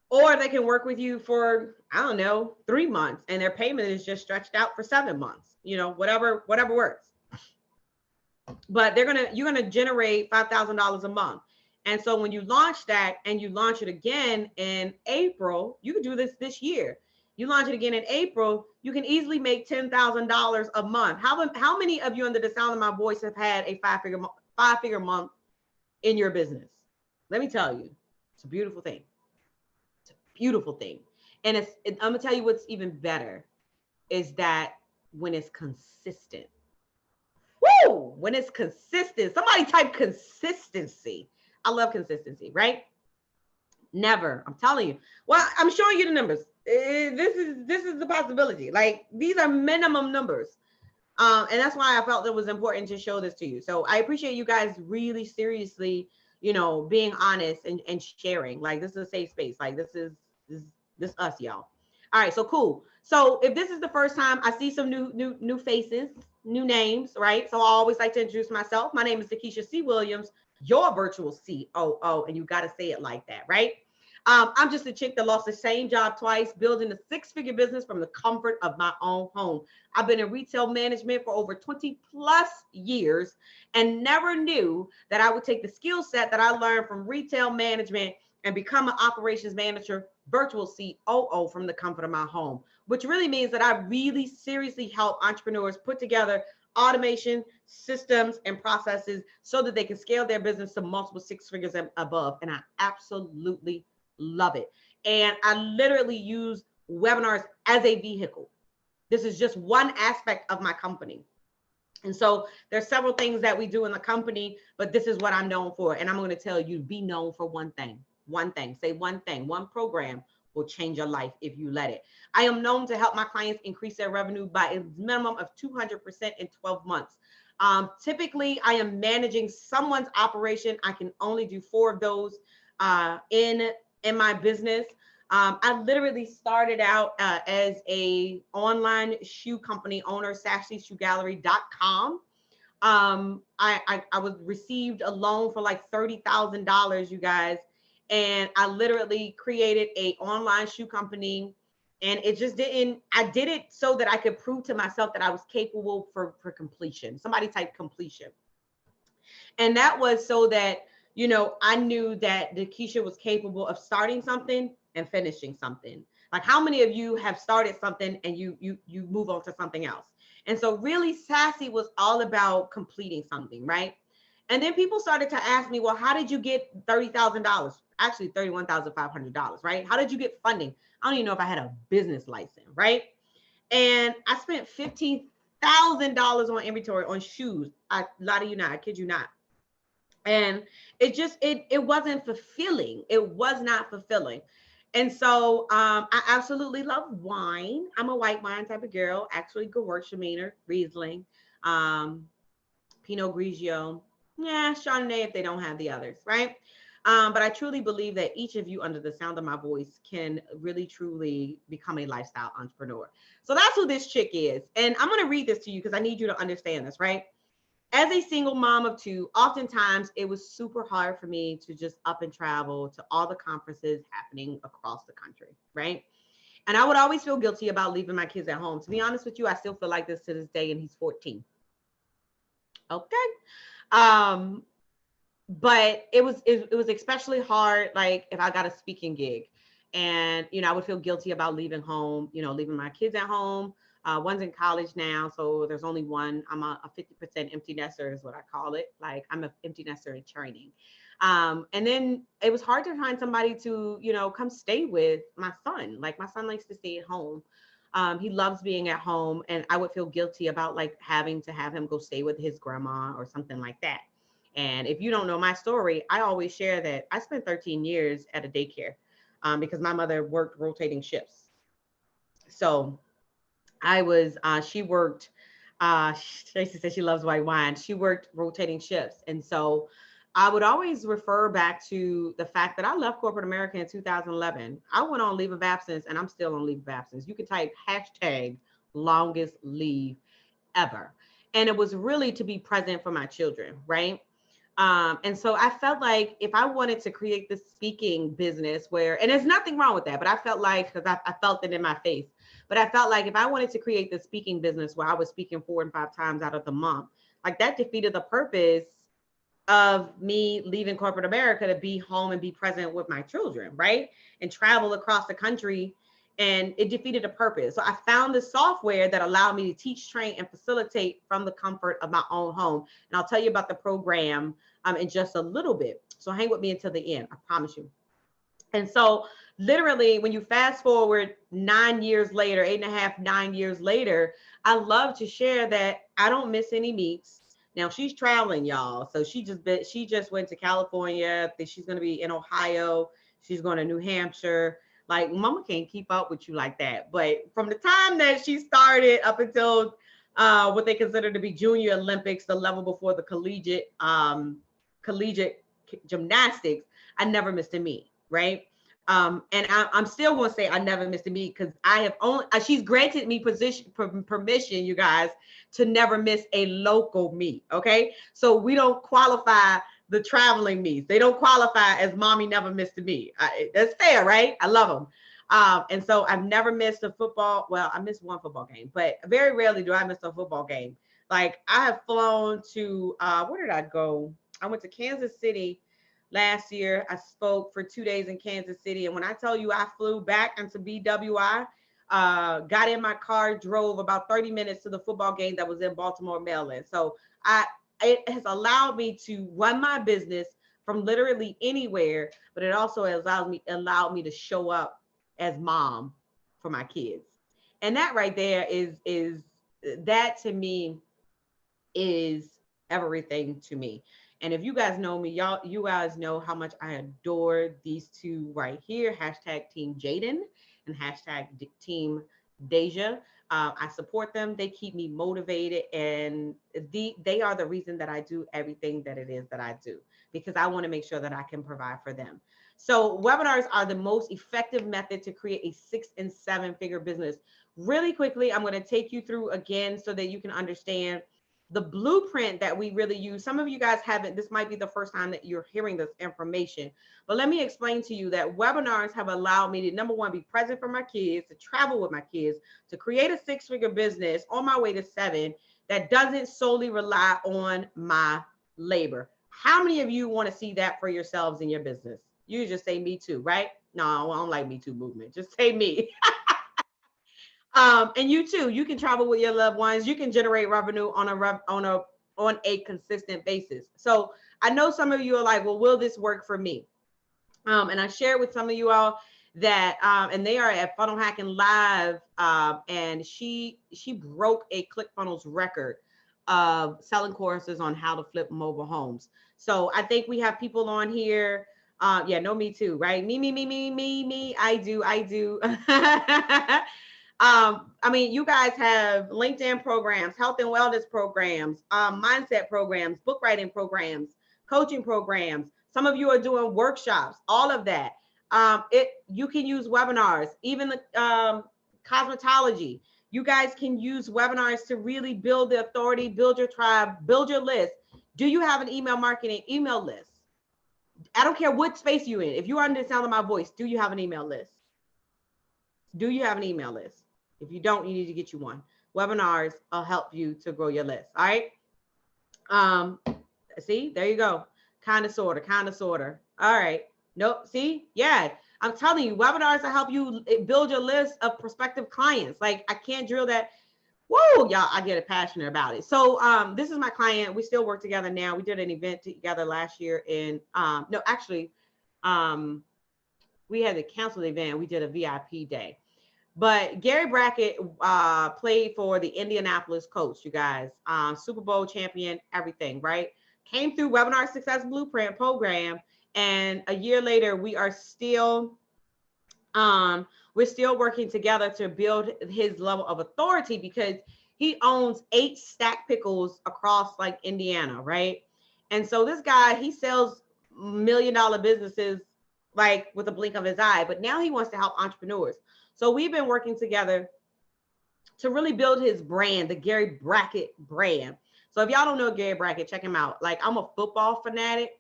Or they can work with you for, I don't know, 3 months, and their payment is just stretched out for 7 months, you know, whatever works. But you're going to generate $5,000 a month. And so when you launch that and you launch it again in April, you can do this year. You launch it again in April, you can easily make $10,000 a month. How many of you under the sound of my voice have had a five-figure month in your business? Let me tell you, it's a beautiful thing. It's a beautiful thing. And I'm gonna tell you what's even better is that when it's consistent. Woo! When it's consistent. Somebody type consistency. I love consistency, right? Never. I'm telling you. Well, I'm showing you the numbers. This is the possibility. Like, these are minimum numbers. And that's why I felt it was important to show this to you. So I appreciate you guys really seriously, you know, being honest and sharing. Like, this is a safe space. Like, this is us, y'all. All right, so cool. So if this is the first time, I see some new faces, new names, right? So I always like to introduce myself. My name is Takesha C. Williams, your virtual COO, and you got to say it like that, right? I'm just a chick that lost the same job twice, building a 6-figure business from the comfort of my own home. I've been in retail management for over 20 plus years and never knew that I would take the skill set that I learned from retail management and become an operations manager, virtual COO from the comfort of my home, which really means that I really seriously help entrepreneurs put together automation systems and processes so that they can scale their business to multiple 6 figures and above. And I absolutely love it. And I literally use webinars as a vehicle. This is just one aspect of my company. And so there's several things that we do in the company, but this is what I'm known for. And I'm going to tell you, be known for one thing. One thing. Say one thing. One program will change your life if you let it. I am known to help my clients increase their revenue by a minimum of 200% in 12 months. Typically, I am managing someone's operation. I can only do 4 of those in my business. I literally started out as a online shoe company owner, sashyshoegallery.com. I was received a loan for like $30,000, you guys. And I literally created a online shoe company, and it just didn't, I did it so that I could prove to myself that I was capable for completion. Somebody type completion. And that was so that, you know, I knew that Keisha was capable of starting something and finishing something. Like, how many of you have started something and you move on to something else? And so really Sassy was all about completing something, right? And then people started to ask me, well, how did you get $30,000? Actually, $31,500, right? How did you get funding? I don't even know if I had a business license, right? And I spent $15,000 on inventory on shoes. A lot of you not, I kid you not. And it just, it wasn't fulfilling. It was not fulfilling. And so I absolutely love wine. I'm a white wine type of girl, actually Gewürztraminer, Riesling, Pinot Grigio, yeah, Chardonnay if they don't have the others, right? But I truly believe that each of you under the sound of my voice can really, truly become a lifestyle entrepreneur. So that's who this chick is. And I'm going to read this to you because I need you to understand this, right? As a single mom of 2, oftentimes it was super hard for me to just up and travel to all the conferences happening across the country, right? And I would always feel guilty about leaving my kids at home. To be honest with you, I still feel like this to this day, and he's 14. Okay. But it was especially hard, like if I got a speaking gig, and I would feel guilty about leaving home, leaving my kids at home. One's in college now, so there's only one. I'm a 50% empty nester is what I call it. Like, I'm an empty nester in training. And then it was hard to find somebody to, come stay with my son. Like, my son likes to stay at home. He loves being at home, and I would feel guilty about like having to have him go stay with his grandma or something like that. And if you don't know my story, I always share that I spent 13 years at a daycare because my mother worked rotating shifts. So she worked, Tracy said she loves white wine. She worked rotating shifts. And so I would always refer back to the fact that I left corporate America in 2011. I went on leave of absence, and I'm still on leave of absence. You can type hashtag longest leave ever. And it was really to be present for my children, right? And so I felt like if I wanted to create this speaking business and there's nothing wrong with that, but I felt like, because I felt it in my face, but I felt like if I wanted to create the speaking business where I was speaking 4 and 5 times out of the month, like that defeated the purpose of me leaving corporate America to be home and be present with my children, right? And travel across the country. And it defeated the purpose. So I found this software that allowed me to teach, train, and facilitate from the comfort of my own home. And I'll tell you about the program in just a little bit. So hang with me until the end, I promise you. And so literally, when you fast forward 9 years later, 8.5, 9 years later, I love to share that I don't miss any meets. Now she's traveling, y'all. So she just went to California. She's going to be in Ohio. She's going to New Hampshire. Like, mama can't keep up with you like that. But from the time that she started up until what they consider to be junior Olympics, the level before the collegiate gymnastics, I never missed a meet, right? And I'm still going to say I never missed a meet because I have only, she's granted me permission, you guys, to never miss a local meet. Okay. So we don't qualify the traveling meets. They don't qualify as mommy never missed a meet. That's fair, right? I love them. And so I've never missed a football. Well, I missed one football game, but very rarely do I miss a football game. Like, I have flown to, where did I go? I went to Kansas City last year. I spoke for 2 days in Kansas City. And when I tell you I flew back into BWI, got in my car, drove about 30 minutes to the football game that was in Baltimore, Maryland. So it has allowed me to run my business, from literally anywhere, but it also allowed me to show up as mom for my kids. And that right there is that to me is everything to me. And if you guys know me, you guys know how much I adore these two right here. Hashtag Team Jaden and hashtag Team Deja. I support them. They keep me motivated, and they are the reason that I do everything that it is that I do, because I want to make sure that I can provide for them. So webinars are the most effective method to create a 6 and 7 figure business. Really quickly, I'm going to take you through again so that you can understand the blueprint that we really use. Some of you guys haven't, this might be the first time that you're hearing this information, but let me explain to you that webinars have allowed me to, number one, be present for my kids, to travel with my kids, to create a 6-figure business on my way to 7 that doesn't solely rely on my labor. How many of you want to see that for yourselves in your business? You just say me too, right? No, I don't like me too movement. Just say me. And you too, you can travel with your loved ones. You can generate revenue on a consistent basis. So I know some of you are like, well, will this work for me? And I shared with some of you all that, and they are at Funnel Hacking Live, and she broke a ClickFunnels record of selling courses on how to flip mobile homes. So I think we have people on here. Yeah, no, me too, right? Me. I do. I mean, you guys have LinkedIn programs, health and wellness programs, mindset programs, book writing programs, coaching programs. Some of you are doing workshops, all of that. You can use webinars, even the cosmetology. You guys can use webinars to really build the authority, build your tribe, build your list. Do you have an email marketing email list? I don't care what space you're in. If you are under the sound of my voice, do you have an email list? Do you have an email list? If you don't, you need to get you one. Webinars will help you to grow your list. All right. See, there you go. Kind of, sort of. All right. Nope. See, yeah, I'm telling you, webinars will help you build your list of prospective clients. Like, I can't drill that. Whoa, y'all, I get passionate about it. So this is my client. We still work together now. We did an event together last year in, no, actually, we had to cancel the event. We did a VIP day. But Gary Brackett played for the Indianapolis Colts, you guys. Super Bowl champion, everything, right? Came through Webinar Success Blueprint program. And a year later, we're still working together to build his level of authority, because he owns 8 Stack Pickles across like Indiana, right? And so this guy, he sells $1 million businesses like with a blink of his eye, but now he wants to help entrepreneurs. So we've been working together to really build his brand, the Gary Brackett brand. So if y'all don't know Gary Brackett, check him out. Like, I'm a football fanatic.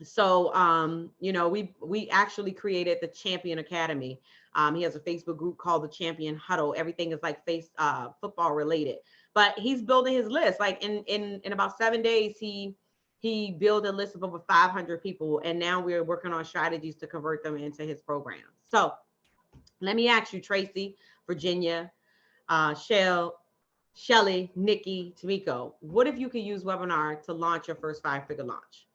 So, you know, we actually created the Champion Academy. He has a Facebook group called the Champion Huddle. Everything is like football related, but he's building his list. Like in about 7 days, he built a list of over 500 people. And now we're working on strategies to convert them into his program. So let me ask you, Tracy, Virginia, Shelly, Nikki, Tamiko, what if you could use webinar to launch your first 5-figure launch?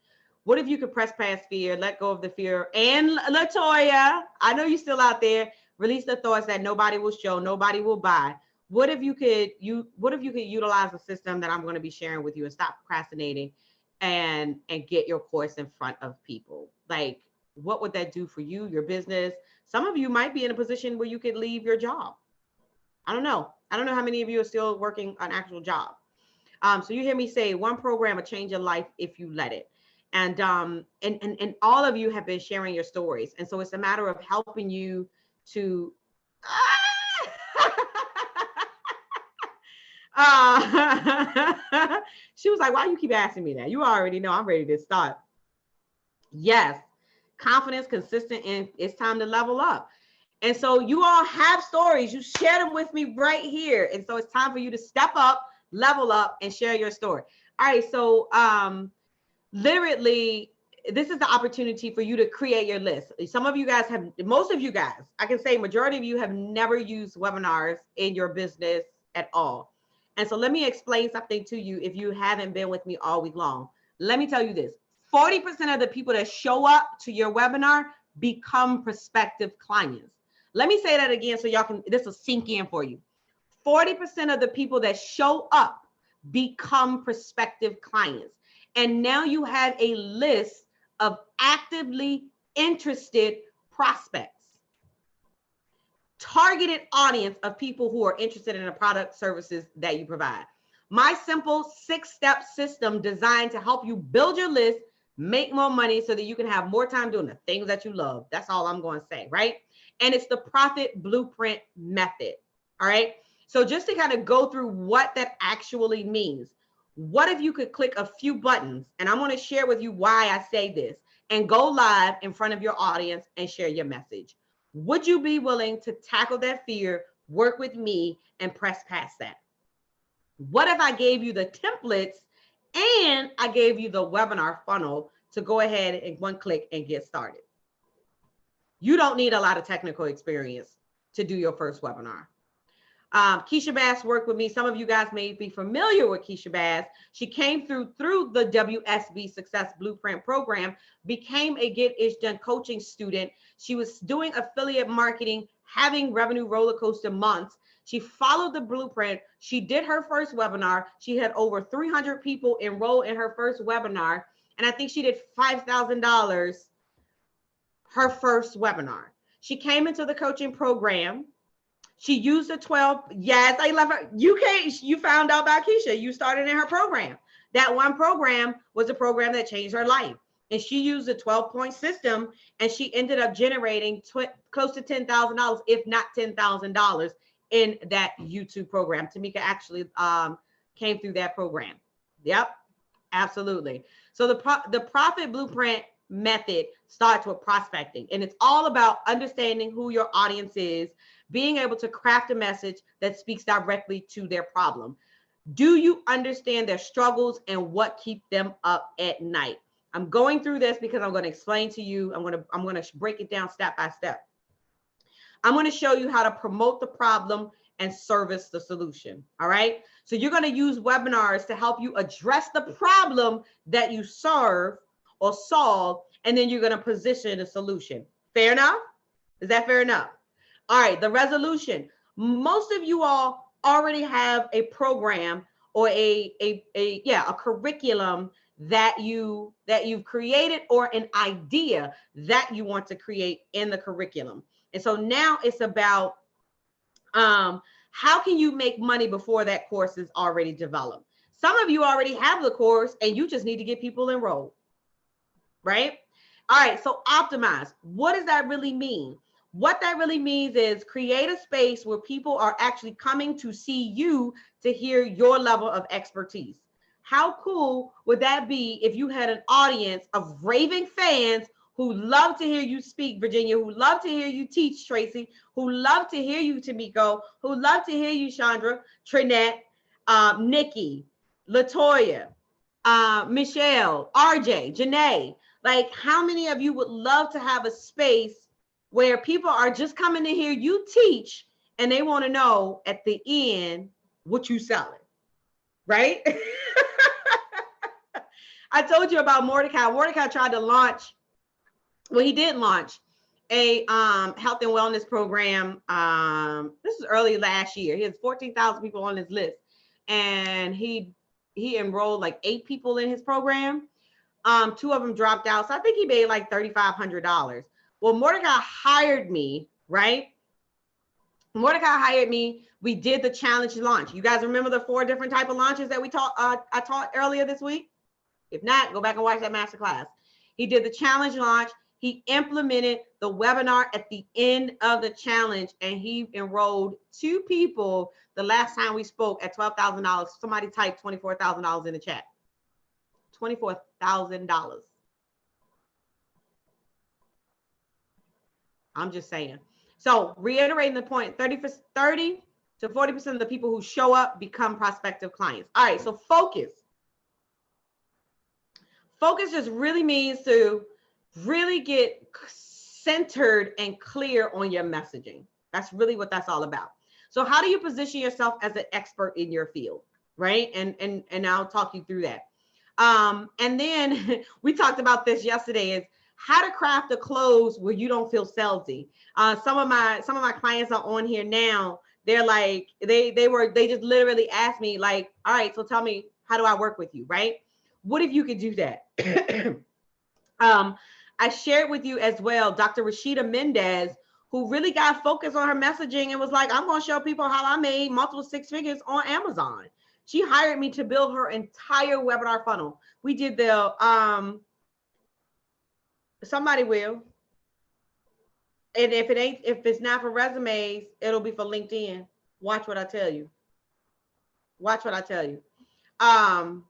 What if you could press past fear, let go of the fear? And Latoya, I know you're still out there. Release the thoughts that nobody will show, nobody will buy. What if you could utilize a system that I'm going to be sharing with you and stop procrastinating and get your course in front of people? Like, what would that do for you, your business? Some of you might be in a position where you could leave your job. I don't know how many of you are still working an actual job. So you hear me say one program will change your life if you let it. And all of you have been sharing your stories. And so it's a matter of helping you to, she was like, why you keep asking me that? You already know I'm ready to start. Yes. Confidence, consistent, and it's time to level up. And so you all have stories. You share them with me right here. And so it's time for you to step up, level up, and share your story. All right. So literally, this is the opportunity for you to create your list. Some of you guys have, most of you guys, I can say majority of you have never used webinars in your business at all. And so let me explain something to you if you haven't been with me all week long. Let me tell you this. 40% of the people that show up to your webinar become prospective clients. Let me say that again so y'all can, this will sink in for you. 40% of the people that show up become prospective clients. And now you have a list of actively interested prospects. Targeted audience of people who are interested in the product services that you provide. My simple 6-step system designed to help you build your list, make more money so that you can have more time doing the things that you love. That's all I'm going to say, right? And it's the profit blueprint method. All right. So just to kind of go through what that actually means, what if you could click a few buttons, and I'm going to share with you why I say this, and go live in front of your audience and share your message. Would you be willing to tackle that fear, work with me, and press past that? What if I gave you the templates and I gave you the webinar funnel to go ahead and one click and get started? You don't need a lot of technical experience to do your first webinar. Keisha Bass worked with me. Some of you guys may be familiar with Keisha Bass. She came through the WSB Success Blueprint program, became a Get Ish Done coaching student. She was doing affiliate marketing, having revenue roller coaster months. She followed the blueprint. She did her first webinar. She had over 300 people enroll in her first webinar. And I think she did $5,000 her first webinar. She came into the coaching program. She used the 12. Yes, I love her. You found out about Keisha. You started in her program. That one program was a program that changed her life. And she used a 12-point system, and she ended up generating close to $10,000, if not $10,000 in that YouTube program. Tamika actually came through that program. Yep, absolutely. So the profit blueprint method starts with prospecting, and it's all about understanding who your audience is, being able to craft a message that speaks directly to their problem. Do you understand their struggles and what keeps them up at night? I'm going through this because I'm going to explain to you. I'm going to break it down step by step. I'm going to show you how to promote the problem and service the solution. All right. So you're going to use webinars to help you address the problem that you serve or solve, and then you're going to position a solution. Fair enough? Is that fair enough? All right, the resolution. Most of you all already have a program or a curriculum that you've created, or an idea that you want to create in the curriculum. And so now it's about how can you make money before that course is already developed? Some of you already have the course and you just need to get people enrolled, right? All right, so optimize. What does that really mean? What that really means is create a space where people are actually coming to see you to hear your level of expertise. How cool would that be if you had an audience of raving fans who love to hear you speak, Virginia, who love to hear you teach, Tracy, who love to hear you, Tamiko, who love to hear you, Chandra, Trinette, Nikki, Latoya, Michelle, RJ, Janae. Like, how many of you would love to have a space where people are just coming to hear you teach and they want to know at the end what you selling, right? I told you about Mordecai. Mordecai tried to launch, well, he did launch a health and wellness program. This is early last year. He has 14,000 people on his list, and he enrolled like 8 people in his program. 2 of them dropped out. So I think he made like $3,500. Well, Mordecai hired me, right? Mordecai hired me. We did the challenge launch. You guys remember the 4 different type of launches that we taught? I taught earlier this week. If not, go back and watch that masterclass. He did the challenge launch. He implemented the webinar at the end of the challenge, and he enrolled 2 people the last time we spoke at $12,000. Somebody typed $24,000 in the chat. $24,000. I'm just saying. So reiterating the point, 30 to 40% of the people who show up become prospective clients. All right, so focus. Focus just really means to really get centered and clear on your messaging. That's really what that's all about. So how do you position yourself as an expert in your field, right? And I'll talk you through that. And then we talked about this yesterday, is how to craft the clothes where you don't feel salesy. Some of my clients are on here now. They're like, they just literally asked me like, all right, so tell me, how do I work with you? Right? What if you could do that? I shared with you as well, Dr. Rashida Mendez, who really got focused on her messaging and was like, I'm going to show people how I made multiple six figures on Amazon. She hired me to build her entire webinar funnel. We did the, somebody will. And if it's not for resumes, it'll be for LinkedIn. Watch what I tell you. Watch what I tell you. Honey.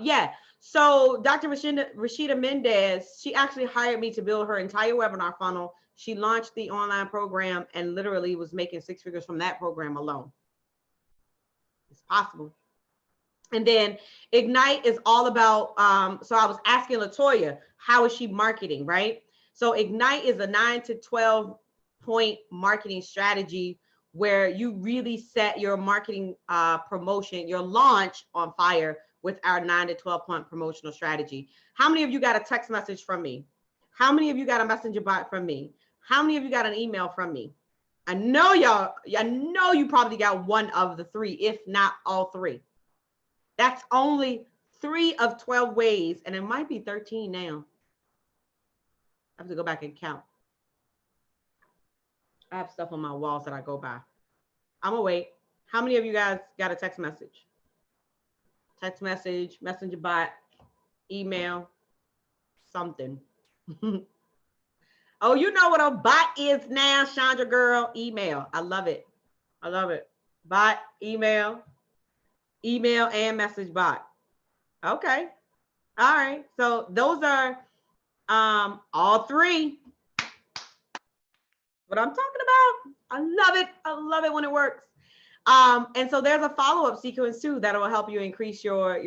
Yeah. So Dr. Rashida Mendez, she actually hired me to build her entire webinar funnel. She launched the online program and literally was making six figures from that program alone. It's possible. And then Ignite is all about, so I was asking LaToya, how is she marketing, right? So Ignite is a 9 to 12 point marketing strategy where you really set your marketing promotion, your launch on fire with our 9 to 12 point promotional strategy. How many of you got a text message from me? How many of you got a messenger bot from me? How many of you got an email from me? I know you probably got one of the three, if not all three. That's only 3 of 12 ways, and it might be 13 now. I have to go back and count. I have stuff on my walls that I go by. I'm gonna wait. How many of you guys got a text message? Text message, messenger bot, email, something. Oh, you know what a bot is now, Chandra girl. Email. I love it. I love it. Bot, email and message bot. Okay. All right. So those are all three. What I'm talking about. I love it. I love it when it works. And so there's a follow-up sequence too that will help you increase your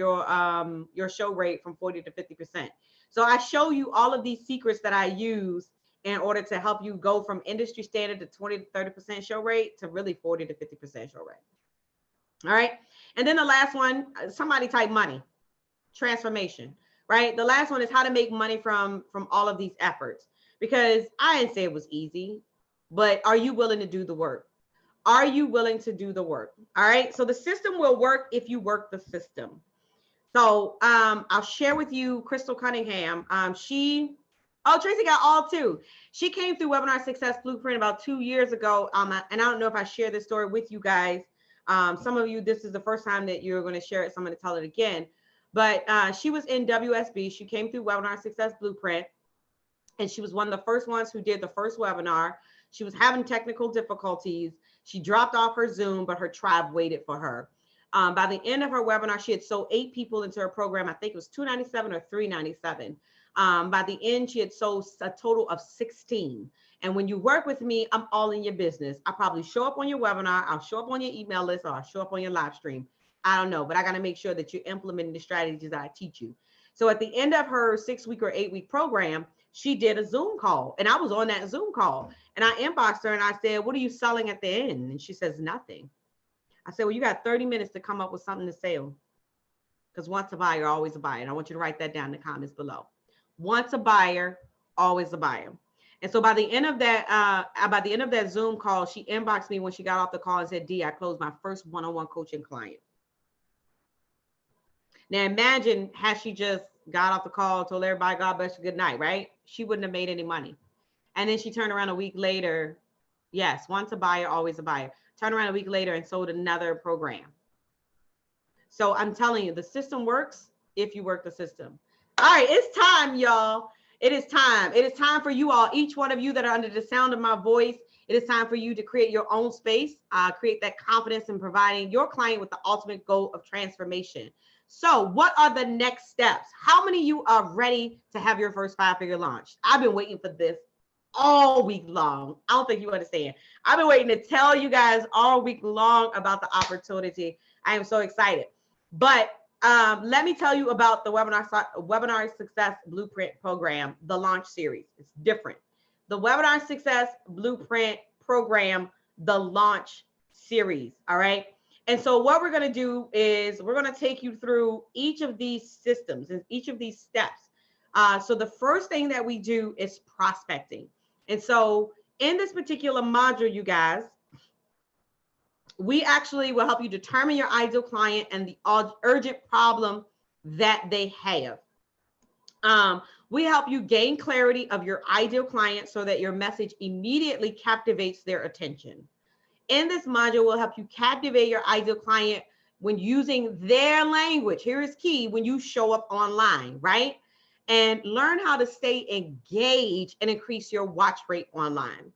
show rate from 40 to 50%. So I show you all of these secrets that I use in order to help you go from industry standard to 20 to 30% show rate to really 40 to 50% show rate. All right. And then the last one, somebody type money, transformation, right? The last one is how to make money from all of these efforts, because I didn't say it was easy, but are you willing to do the work? Are you willing to do the work? All right. So the system will work if you work the system. So I'll share with you Crystal Cunningham. Tracy got all two. She came through Webinar Success Blueprint about 2 years ago. And I don't know if I share this story with you guys. Some of you, this is the first time that you're going to share it, so I'm going to tell it again. But she was in WSB. She came through Webinar Success Blueprint, and she was one of the first ones who did the first webinar. She was having technical difficulties. She dropped off her Zoom, but her tribe waited for her. By the end of her webinar, she had sold 8 people into her program. I think it was $297 or $397. By the end, she had sold a total of 16. And when you work with me, I'm all in your business. I probably show up on your webinar. I'll show up on your email list, or I'll show up on your live stream. I don't know, but I got to make sure that you're implementing the strategies that I teach you. So at the end of her 6-week or 8-week program, she did a Zoom call, and I was on that Zoom call, and I inboxed her and I said, what are you selling at the end? And she says, nothing. I said, well, you got 30 minutes to come up with something to sell, because once a buyer, always a buyer. And I want you to write that down in the comments below. Once a buyer, always a buyer. And so by the end of that Zoom call, she inboxed me when she got off the call and said, D, I closed my first one-on-one coaching client. Now imagine, had she just got off the call, told everybody, God bless you, good night, right? She wouldn't have made any money. And then she turned around a week later. Yes, once a buyer, always a buyer. Turned around a week later and sold another program. So I'm telling you, the system works if you work the system. All right, it's time, y'all. It is time. It is time for you all, each one of you that are under the sound of my voice. It is time for you to create your own space, create that confidence in providing your client with the ultimate goal of transformation. So what are the next steps? How many of you are ready to have your first 5-figure launch? I've been waiting for this all week long. I don't think you understand. I've been waiting to tell you guys all week long about the opportunity. I am so excited. But let me tell you about the Webinar Success Blueprint program, the launch series. It's different. The Webinar Success Blueprint program, the launch series. All right. And so what we're going to do is we're going to take you through each of these systems and each of these steps. So the first thing that we do is prospecting. And so in this particular module, you guys, we actually will help you determine your ideal client and the urgent problem that they have. We help you gain clarity of your ideal client so that your message immediately captivates their attention. In this module, we'll help you captivate your ideal client when using their language. Here is key: when you show up online, right? And learn how to stay engaged and increase your watch rate online.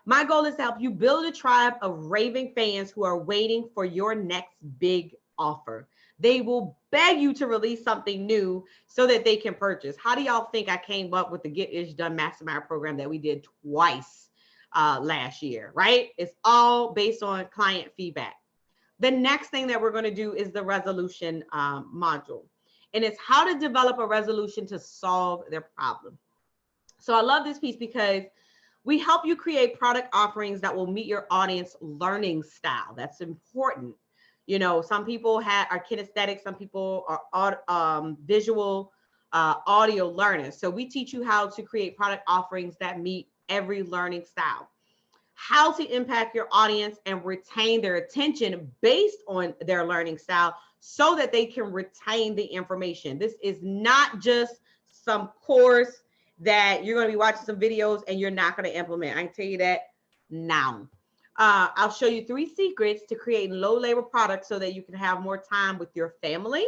My goal is to help you build a tribe of raving fans who are waiting for your next big offer. They will beg you to release something new so that they can purchase. How do y'all think I came up with the Get Ish Done Mastermind program that we did twice last year, right? It's all based on client feedback. The next thing that we're going to do is the resolution module. And it's how to develop a resolution to solve their problem. So I love this piece because we help you create product offerings that will meet your audience learning style. That's important. You know, some people are kinesthetic, some people are visual, audio learners. So we teach you how to create product offerings that meet every learning style, how to impact your audience and retain their attention based on their learning style so that they can retain the information. This is not just some course that you're going to be watching some videos and you're not going to implement. I can tell you that now. I'll show you 3 secrets to creating low labor products so that you can have more time with your family.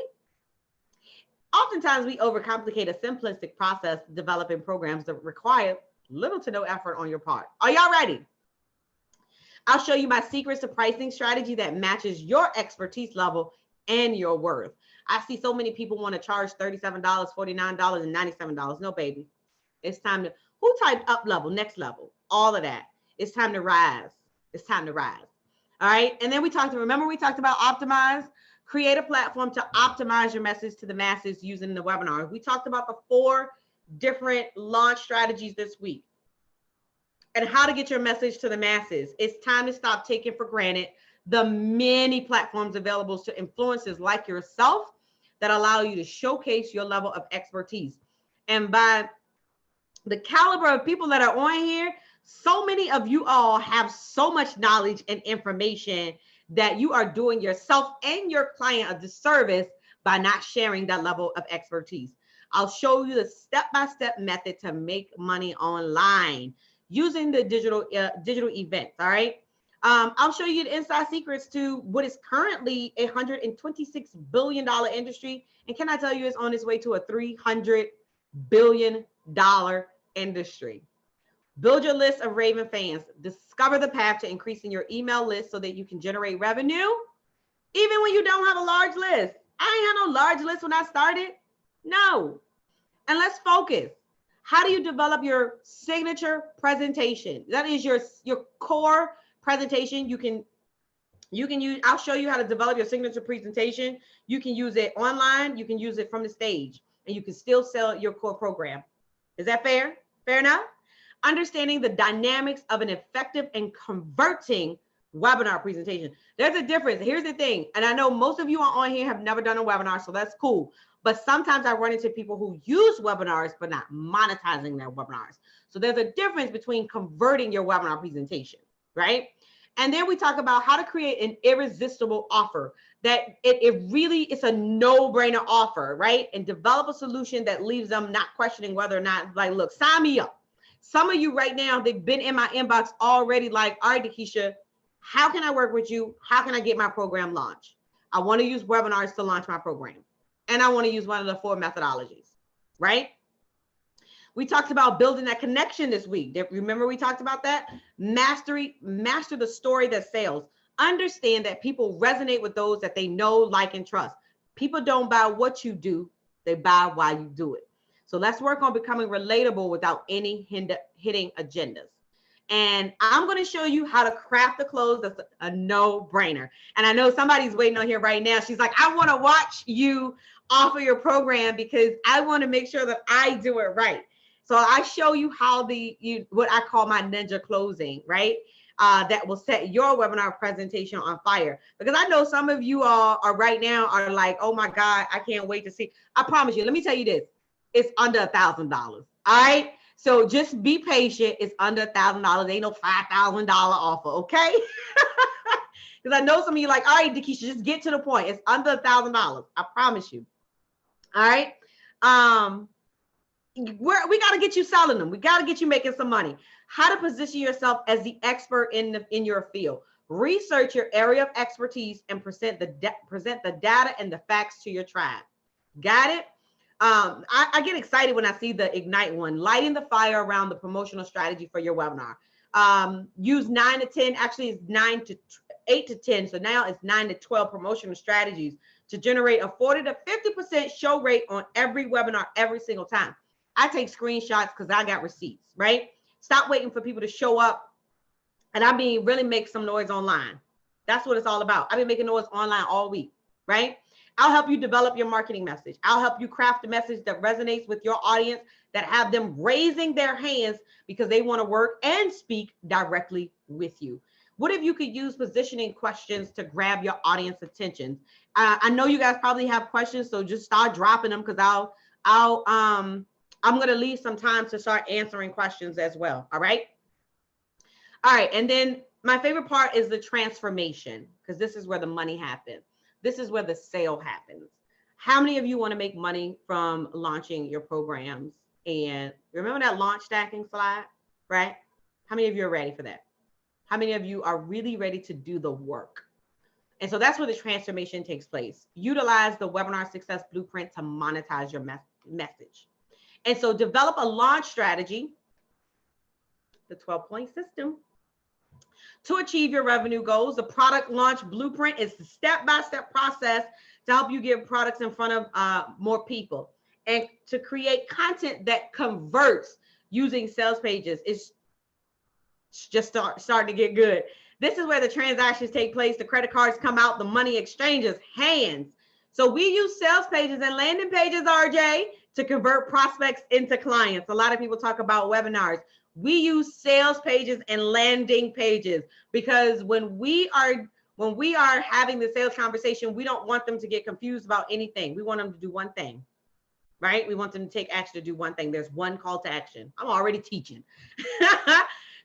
Oftentimes we overcomplicate a simplistic process developing programs that require little to no effort on your part. Are y'all ready? I'll show you my secrets to pricing strategy that matches your expertise level and your worth. I see so many people want to charge $37, $49, and $97. No, baby. It's time to, who typed up level, next level, all of that. It's time to rise. It's time to rise. All right. And then we talked about optimize, create a platform to optimize your message to the masses using the webinar. We talked about the 4 different launch strategies this week and how to get your message to the masses. It's time to stop taking for granted the many platforms available to influencers like yourself that allow you to showcase your level of expertise. And by the caliber of people that are on here, so many of you all have so much knowledge and information that you are doing yourself and your client a disservice by not sharing that level of expertise. I'll show you the step-by-step method to make money online using the digital events. All right. I'll show you the inside secrets to what is currently a $126 billion industry. And can I tell you, it's on its way to a $300 billion industry. Build your list of raving fans. Discover the path to increasing your email list so that you can generate revenue, even when you don't have a large list. I ain't had no large list when I started. No. And let's focus. How do you develop your signature presentation? That is your core presentation. You can use, I'll show you how to develop your signature presentation. You can use it online. You can use it from the stage, and you can still sell your core program. Is that fair? Fair enough? Understanding the dynamics of an effective and converting webinar presentation. There's a difference. Here's the thing. And I know most of you on here have never done a webinar, so that's cool. But sometimes I run into people who use webinars, but not monetizing their webinars. So there's a difference between converting your webinar presentation, right? And then we talk about how to create an irresistible offer that it's a no-brainer offer, right? And develop a solution that leaves them not questioning whether or not, like, look, sign me up. Some of you right now, they've been in my inbox already like, all right, Dakisha, how can I work with you? How can I get my program launched? I want to use webinars to launch my program. And I want to use one of the 4 methodologies, right? We talked about building that connection this week. Remember we talked about that? Master the story that sells. Understand that people resonate with those that they know, like, and trust. People don't buy what you do. They buy why you do it. So let's work on becoming relatable without any hitting agendas. And I'm going to show you how to craft the close that's a no-brainer. And I know somebody's waiting on here right now. She's like, I want to watch you offer your program because I want to make sure that I do it right. So I show you how what I call my ninja closing, right? that will set your webinar presentation on fire. Because I know some of you all are right now are like, oh my God, I can't wait to see. I promise you, let me tell you this. It's under $1,000. All right. So just be patient. It's under $1,000. Ain't no $5,000 offer. Okay. Because I know some of you like, all right, Dakisha, just get to the point. It's under $1,000. I promise you. All right. We got to get you selling them. We got to get you making some money. How to position yourself as the expert in your field. Research your area of expertise and present the data and the facts to your tribe. Got it? I get excited when I see the Ignite one, lighting the fire around the promotional strategy for your webinar. Use 9 to 10, actually it's 8 to 10. So now it's 9 to 12 promotional strategies to generate a 40 to 50% show rate on every webinar every single time. I take screenshots because I got receipts, right? Stop waiting for people to show up. And I mean, really make some noise online. That's what it's all about. I've been making noise online all week, right? I'll help you develop your marketing message. I'll help you craft a message that resonates with your audience, that have them raising their hands because they want to work and speak directly with you. What if you could use positioning questions to grab your audience attention? I know you guys probably have questions, so just start dropping them because I'm going to leave some time to start answering questions as well. All right. All right. And then my favorite part is the transformation, because this is where the money happens. This is where the sale happens. How many of you want to make money from launching your programs? And remember that launch stacking slide, right? How many of you are ready for that? How many of you are really ready to do the work? And so that's where the transformation takes place. Utilize the Webinar Success Blueprint to monetize your message. And so develop a launch strategy, the 12-point system, to achieve your revenue goals. The product launch blueprint is the step-by-step process to help you get products in front of more people, and to create content that converts using sales pages. It's just starting to get good. This is where the transactions take place. The credit cards come out, the money exchanges hands. So we use sales pages and landing pages, RJ, to convert prospects into clients. A lot of people talk about webinars. We use sales pages and landing pages because when we are having the sales conversation, we don't want them to get confused about anything. We want them to do one thing, right? We want them to take action to do one thing. There's one call to action. I'm already teaching.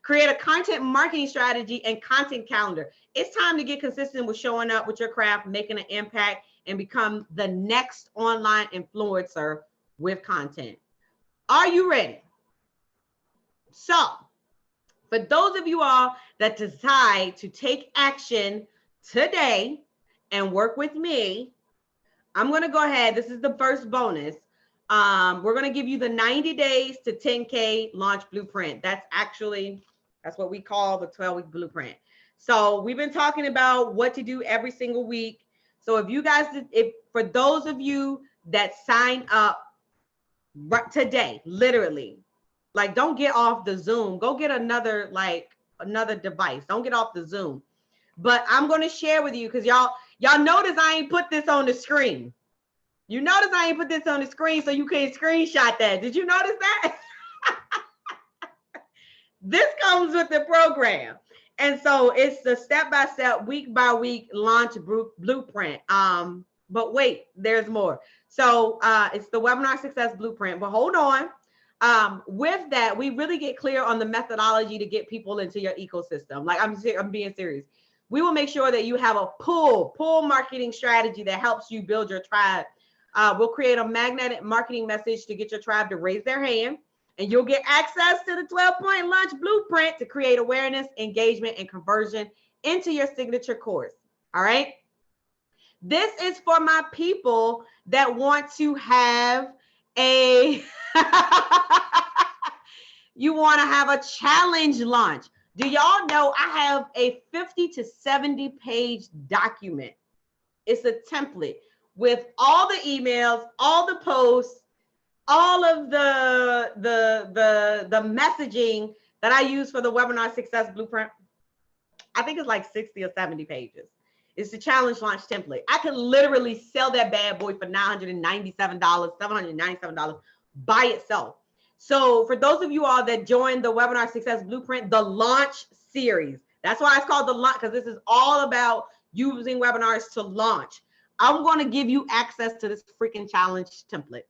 Create a content marketing strategy and content calendar. It's time to get consistent with showing up with your craft, making an impact, and become the next online influencer with content. Are you ready? So, for those of you all that decide to take action today and work with me, I'm going to go ahead. This is the first bonus. We're going to give you the 90 days to 10K launch blueprint. That's what we call the 12-week blueprint. So we've been talking about what to do every single week. So if for those of you that sign up right today, literally, like, don't get off the Zoom. Go get another device. Don't get off the Zoom. But I'm going to share with you because y'all notice I ain't put this on the screen. You notice I ain't put this on the screen so you can't screenshot that. Did you notice that? This comes with the program. And so it's the step-by-step, week-by-week launch blueprint. But wait, there's more. So it's the Webinar Success Blueprint. But hold on. With that, we really get clear on the methodology to get people into your ecosystem. Like, I'm being serious. We will make sure that you have a pull marketing strategy that helps you build your tribe. We'll create a magnetic marketing message to get your tribe to raise their hand, and you'll get access to the 12-point launch blueprint to create awareness, engagement, and conversion into your signature course. All right. This is for my people that want to have you want to have a challenge launch. Do y'all know I have a 50 to 70 page document? It's a template with all the emails, all the posts, all of the messaging that I use for the Webinar Success Blueprint. I think it's like 60 or 70 pages. It's the challenge launch template. I could literally sell that bad boy for $997, $797 by itself. So for those of you all that joined the Webinar Success Blueprint, the launch series, That's why it's called the launch, because this is all about using webinars to launch. I'm going to give you access to this freaking challenge template.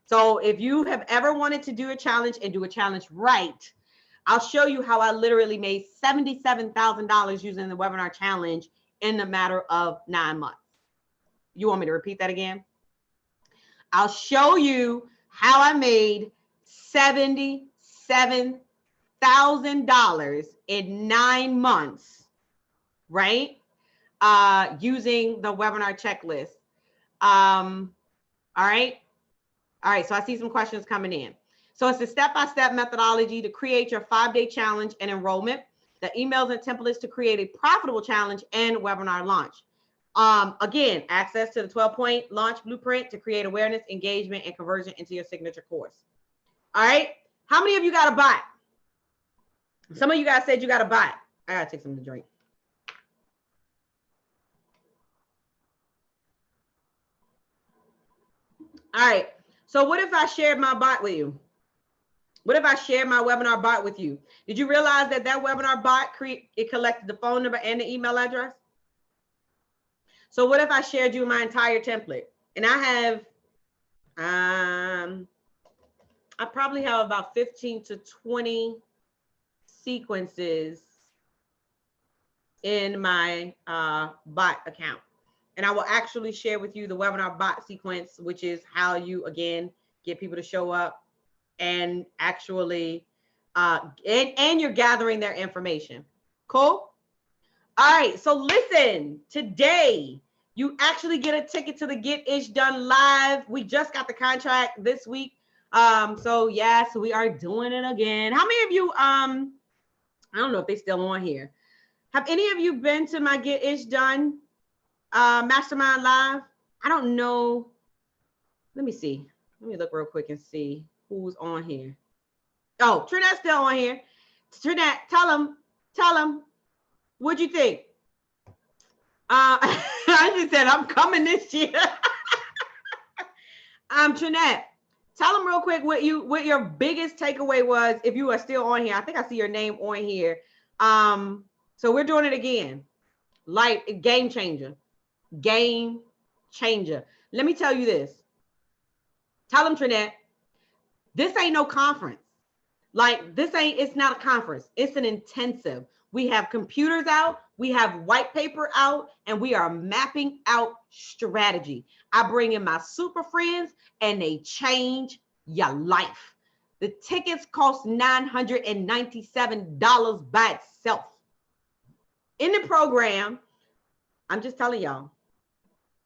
So if you have ever wanted to do a challenge and do a challenge right, I'll show you how I literally made $77,000 using the webinar challenge in a matter of 9 months. You want me to repeat that again? I'll show you how I made $77,000 in 9 months, right? Using the webinar checklist. All right. So I see some questions coming in. So it's a step-by-step methodology to create your 5-day challenge and enrollment, the emails and templates to create a profitable challenge and webinar launch. Again, access to the 12-point launch blueprint to create awareness, engagement, and conversion into your signature course. All right. How many of you got a bot? Some of you guys said you got a bot. I gotta take something to drink. All right. So what if I shared my bot with you? What if I shared my webinar bot with you? Did you realize that that webinar bot it collected the phone number and the email address? So what if I shared you my entire template? And I have, I probably have about 15 to 20 sequences in my bot account. And I will actually share with you the webinar bot sequence, which is how you, again, get people to show up and actually, and you're gathering their information. Cool? All right, so listen, today, you actually get a ticket to the Get Ish Done Live. We just got the contract this week. So yes, we are doing it again. How many of you, I don't know if they're still on here. Have any of you been to my Get Ish Done Mastermind Live? I don't know. Let me see. Let me look real quick and see who's on here. Oh, Trinette's still on here. Trinette, tell them, what'd you think? I just said, I'm coming this year. Trinette, tell them real quick what your biggest takeaway was if you are still on here. I think I see your name on here. So we're doing it again. Like game changer. Game changer. Let me tell you this. Tell them, Trinette, this ain't no conference. Like it's not a conference. It's an intensive. We have computers out, we have white paper out, and we are mapping out strategy. I bring in my super friends and they change your life. The tickets cost $997 by itself. In the program, I'm just telling y'all.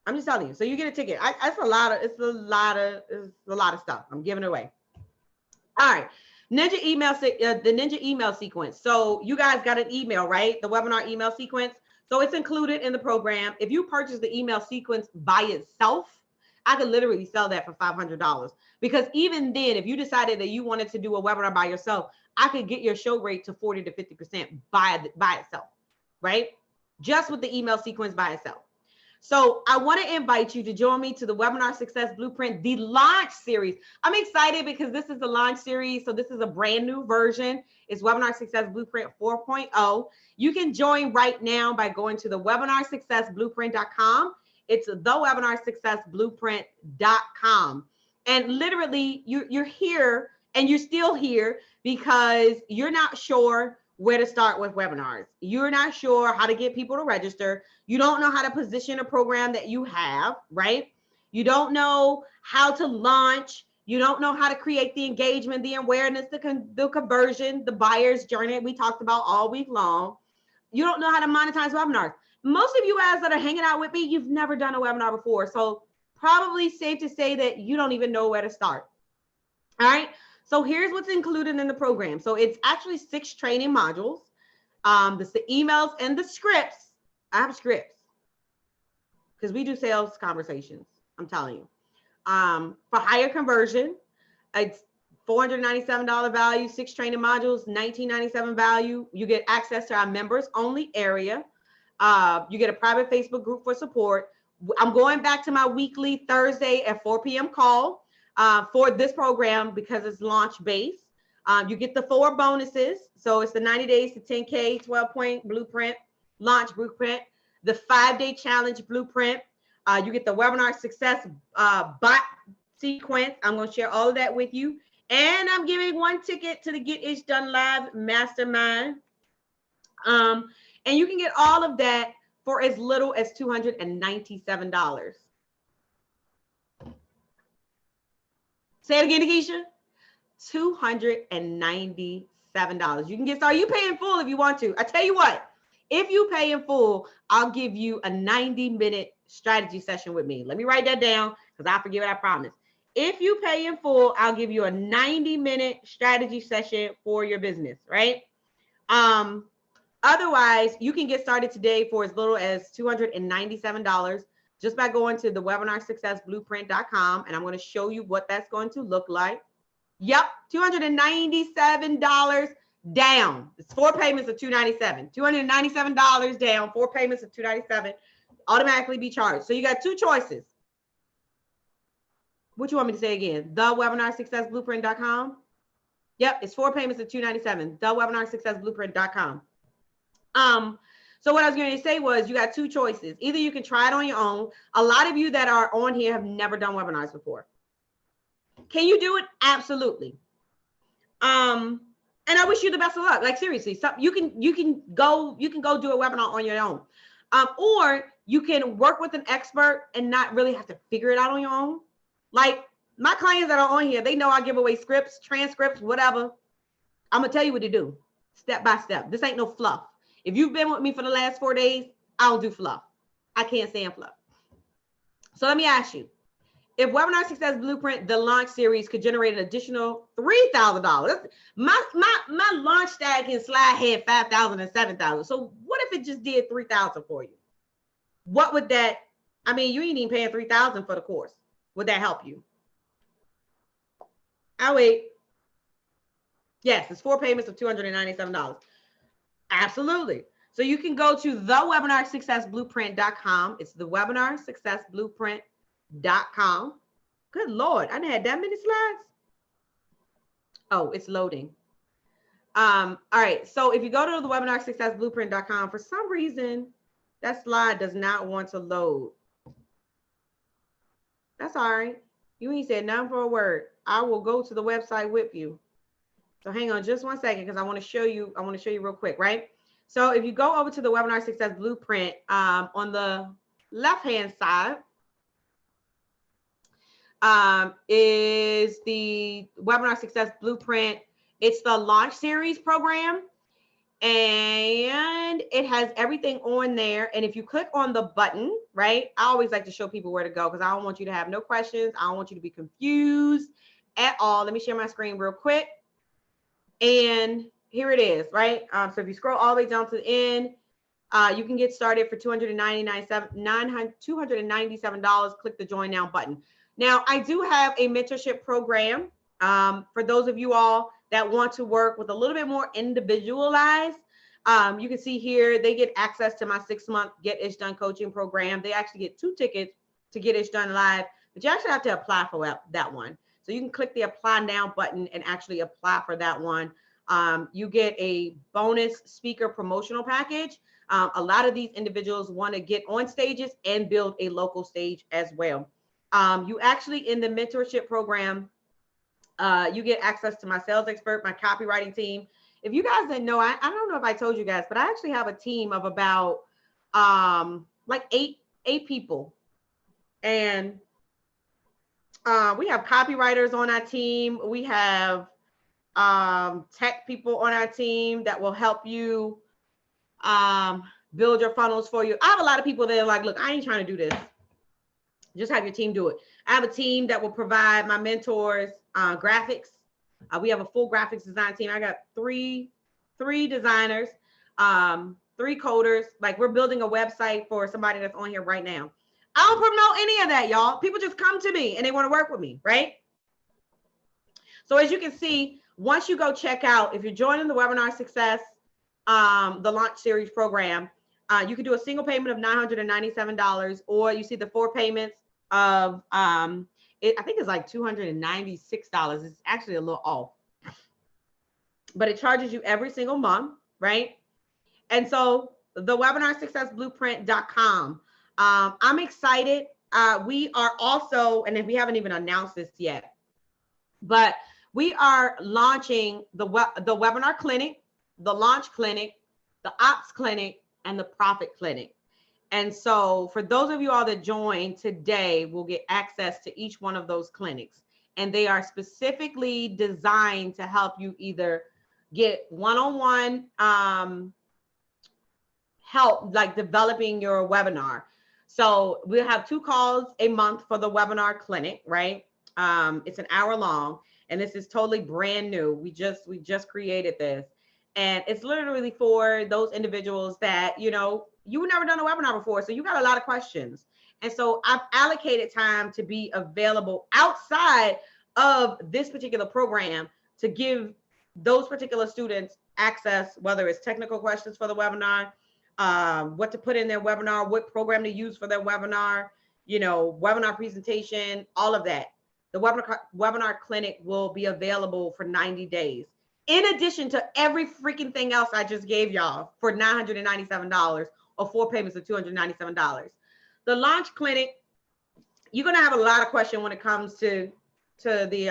So you get a ticket. It's a lot of stuff. I'm giving it away. All right. The Ninja email sequence. So you guys got an email, right? The webinar email sequence. So it's included in the program. If you purchase the email sequence by itself, I could literally sell that for $500. Because even then, if you decided that you wanted to do a webinar by yourself, I could get your show rate to 40 to 50% by itself, right? Just with the email sequence by itself. So I want to invite you to join me to the Webinar Success Blueprint, the launch series. I'm excited because this is the launch series. So this is a brand new version. It's Webinar Success Blueprint 4.0. You can join right now by going to the webinarsuccessblueprint.com. It's the webinarsuccessblueprint.com. And literally you're here and you're still here because you're not sure where to start with webinars. You're not sure how to get people to register. You don't know how to position a program that you have, right? You don't know how to launch. You don't know how to create the engagement, the awareness, the conversion, the buyer's journey we talked about all week long. You don't know how to monetize webinars. Most of you guys that are hanging out with me, you've never done a webinar before. So probably safe to say that you don't even know where to start. All right. So here's what's included in the program. So it's actually 6 training modules. The emails and the scripts. I have scripts because we do sales conversations. I'm telling you. For higher conversion, it's $497 value, 6 training modules, $19.97 value. You get access to our members only area. You get a private Facebook group for support. I'm going back to my weekly Thursday at 4 p.m. call. For this program because it's launch based. You get the 4 bonuses. So it's the 90 days to 10K, 12-point blueprint, launch blueprint, the 5-day challenge blueprint. You get the webinar success bot sequence. I'm going to share all of that with you. And I'm giving 1 ticket to the Get Ish Done Live Mastermind. And you can get all of that for as little as $297. Say it again, Keisha. $297. You can get started. You pay in full if you want to. I tell you what, if you pay in full, I'll give you a 90-minute strategy session with me. Let me write that down because I forget what I promised. If you pay in full, I'll give you a 90-minute strategy session for your business, right? Otherwise, you can get started today for as little as $297 just by going to the webinarsuccessblueprint.com, and I'm going to show you what that's going to look like. Yep, $297 down. It's 4 payments of $297. $297 down, 4 payments of $297, automatically be charged. So you got 2 choices. What you want me to say again? The webinarsuccessblueprint.com. Yep, it's 4 payments of $297. The webinarsuccessblueprint.com. So what I was going to say was you got 2 choices. Either you can try it on your own. A lot of you that are on here have never done webinars before. Can you do it? Absolutely. And I wish you the best of luck. Like seriously, you can go do a webinar on your own. Or you can work with an expert and not really have to figure it out on your own. Like my clients that are on here, they know I give away scripts, transcripts, whatever. I'm gonna tell you what to do, step by step. This ain't no fluff. If you've been with me for the last 4 days, I don't do fluff. I can't stand fluff. So let me ask you, if Webinar Success Blueprint, the launch series, could generate an additional $3,000, my launch tag and slide had 5,000 and 7,000. So what if it just did 3,000 for you? What would that? I mean, you ain't even paying 3,000 for the course. Would that help you? I'll wait. Yes, it's 4 payments of $297. Absolutely. So you can go to thewebinarsuccessblueprint.com. It's thewebinarsuccessblueprint.com. Good Lord, I didn't have that many slides. Oh, it's loading. All right. So if you go to the webinarsuccessblueprint.com, for some reason, that slide does not want to load. That's all right. You ain't said nothing for a word. I will go to the website with you. So hang on just 1 second because I want to show you real quick, right? So if you go over to the Webinar Success Blueprint, on the left-hand side is the Webinar Success Blueprint. It's the launch series program, and it has everything on there. And if you click on the button, right, I always like to show people where to go because I don't want you to have no questions. I don't want you to be confused at all. Let me share my screen real quick. And here it is, right? So if you scroll all the way down to the end, you can get started for $297. Click the join now button. Now, I do have a mentorship program for those of you all that want to work with a little bit more individualized. You can see here, they get access to my 6-month Get Ish Done coaching program. They actually get 2 tickets to Get Ish Done Live, but you actually have to apply for that one. So you can click the apply now button and actually apply for that one. You get a bonus speaker promotional package. A lot of these individuals want to get on stages and build a local stage as well. You actually, in the mentorship program, you get access to my sales expert, my copywriting team. If you guys didn't know, I don't know if I told you guys, but I actually have a team of about like eight people. And we have copywriters on our team. We have tech people on our team that will help you build your funnels for you. I have a lot of people that are like, look, I ain't trying to do this. Just have your team do it. I have a team that will provide my mentors graphics. We have a full graphics design team. I got three designers, 3 coders. Like we're building a website for somebody that's on here right now. I don't promote any of that, y'all. People just come to me and they want to work with me, right? So as you can see, once you go check out, if you're joining the Webinar Success, the launch series program, you can do a single payment of $997, or you see the 4 payments of, I think it's like $296. It's actually a little off. but it charges you every single month, right? And so the webinarsuccessblueprint.com. I'm excited. We are also, and we haven't even announced this yet, but we are launching the webinar clinic, the launch clinic, the ops clinic, and the profit clinic. And so for those of you all that join today, will get access to each one of those clinics. And they are specifically designed to help you either get one-on-one help, like developing your webinar. So we'll have 2 calls a month for the webinar clinic, right? It's an hour long, and this is totally brand new. We just created this, and it's literally for those individuals that, you know, you've never done a webinar before, so you got a lot of questions. And so I've allocated time to be available outside of this particular program to give those particular students access, whether it's technical questions for the webinar, what to put in their webinar, what program to use for their webinar, you know, webinar presentation, all of that. The webinar clinic will be available for 90 days. In addition to every freaking thing else I just gave y'all for $997 or 4 payments of $297. The launch clinic, you're going to have a lot of questions when it comes to the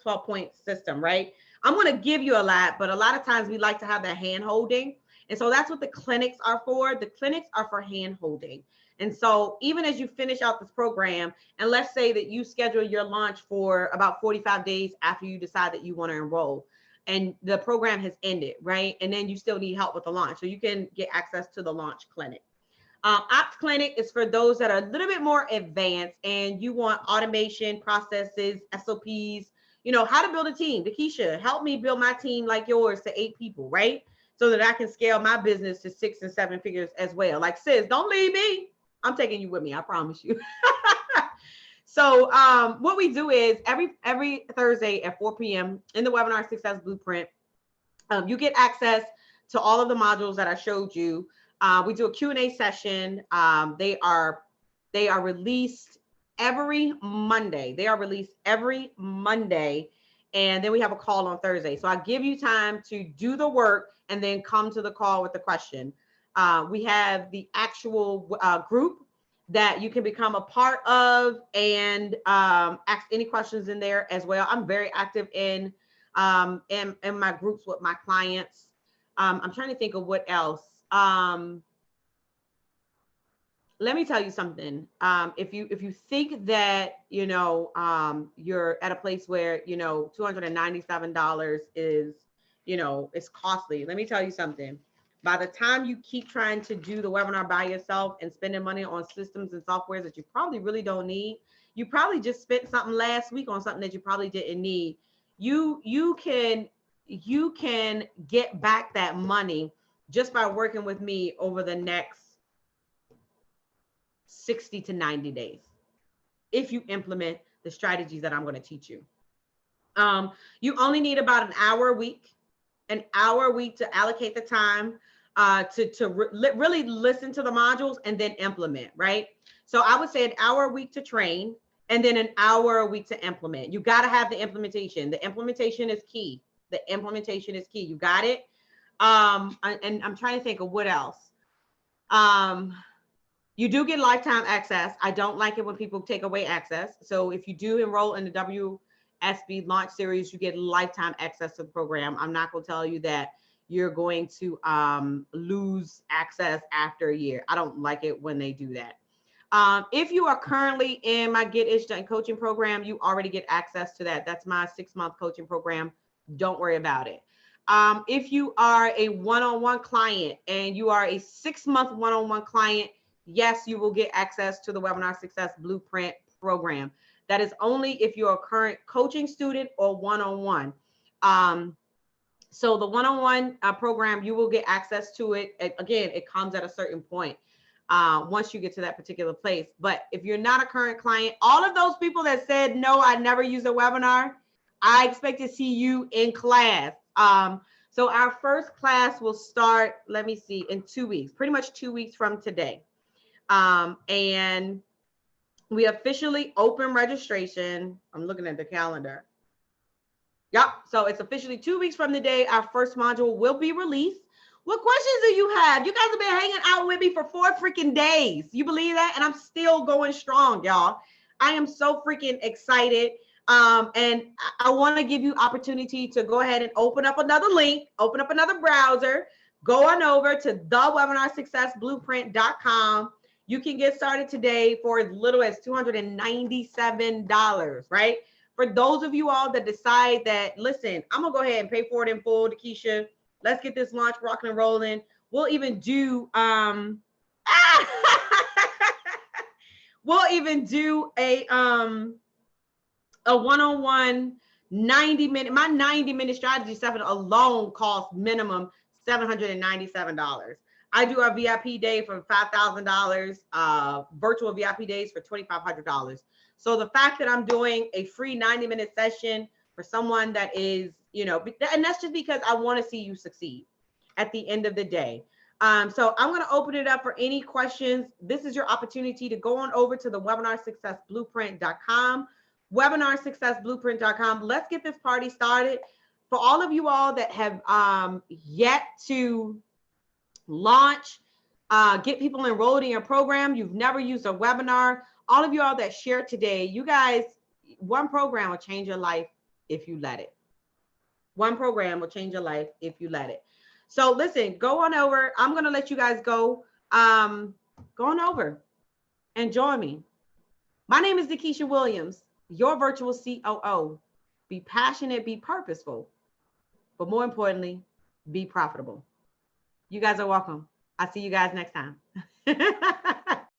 12-point system, right? I'm going to give you a lot, but a lot of times we like to have that hand holding. And so that's what the clinics are for. The clinics are for hand holding. And so even as you finish out this program, and let's say that you schedule your launch for about 45 days after you decide that you want to enroll, and the program has ended, right? And then you still need help with the launch. So you can get access to the launch clinic. Ops clinic is for those that are a little bit more advanced and you want automation, processes, SOPs, you know, how to build a team. Dakisha, help me build my team like yours to 8 people, right? So that I can scale my business to 6 and 7 figures as well. Like, sis, don't leave me. I'm taking you with me, I promise you. So what we do is every Thursday at 4 p.m. in the Webinar Success Blueprint, you get access to all of the modules that I showed you. We do a Q&A session. They are released every Monday. They are released every Monday. And then we have a call on Thursday. So I give you time to do the work and then come to the call with the question. We have the actual group that you can become a part of and ask any questions in there as well. I'm very active in my groups with my clients. I'm trying to think of what else. Let me tell you something. If you think that, you know, you're at a place where, you know, $297 is, you know, it's costly. Let me tell you something. By the time you keep trying to do the webinar by yourself and spending money on systems and softwares that you probably really don't need, you probably just spent something last week on something that you probably didn't need. You can get back that money just by working with me over the next 60 to 90 days if you implement the strategies that I'm going to teach you. You only need about an hour a week to allocate the time really listen to the modules and then implement, right? So I would say an hour a week to train and then an hour a week to implement. You got to have the implementation. The implementation is key. The implementation is key. You got it. And I'm trying to think of what else. You do get lifetime access. I don't like it when people take away access. So if you do enroll in the WSB launch series, you get lifetime access to the program. I'm not going to tell you that you're going to lose access after a year. I don't like it when they do that. If you are currently in my Get It Done coaching program, you already get access to that. That's my 6-month coaching program. Don't worry about it. If you are a one-on-one client and you are a 6-month one-on-one client, yes, you will get access to the Webinar Success Blueprint program. That is only if you're a current coaching student or one-on-one. So the one-on-one program, you will get access to it. Again, it comes at a certain point once you get to that particular place. But if you're not a current client, all of those people that said, no, I never use a webinar, I expect to see you in class. So our first class will start, let me see, in 2 weeks, pretty much 2 weeks from today. And we officially open registration. I'm looking at the calendar. Yep. So it's officially 2 weeks from the day our first module will be released. What questions do you have? You guys have been hanging out with me for 4 freaking days. You believe that? And I'm still going strong, y'all. I am so freaking excited. And I want to give you opportunity to go ahead and open up another link, open up another browser, go on over to thewebinarsuccessblueprint.com. You can get started today for as little as $297, right? For those of you all that decide that, listen, I'm gonna go ahead and pay for it in full, Keisha. Let's get this launch rocking and rolling. We'll even do we'll even do a one-on-one 90-minute. My 90-minute strategy session alone costs minimum $797. I do a VIP day for $5,000, virtual VIP days for $2,500. So the fact that I'm doing a free 90-minute session for someone that is, you know, and that's just because I want to see you succeed at the end of the day. So I'm going to open it up for any questions. This is your opportunity to go on over to the webinarsuccessblueprint.com, webinarsuccessblueprint.com. Let's get this party started. For all of you all that have yet to launch, get people enrolled in your program, you've never used a webinar, all of you all that shared today, you guys, one program will change your life if you let it. One program will change your life if you let it. So listen, go on over. I'm going to let you guys go. Go on over and join me. My name is Nikisha Williams, your virtual COO. Be passionate, be purposeful, but more importantly, be profitable. You guys are welcome. I'll see you guys next time.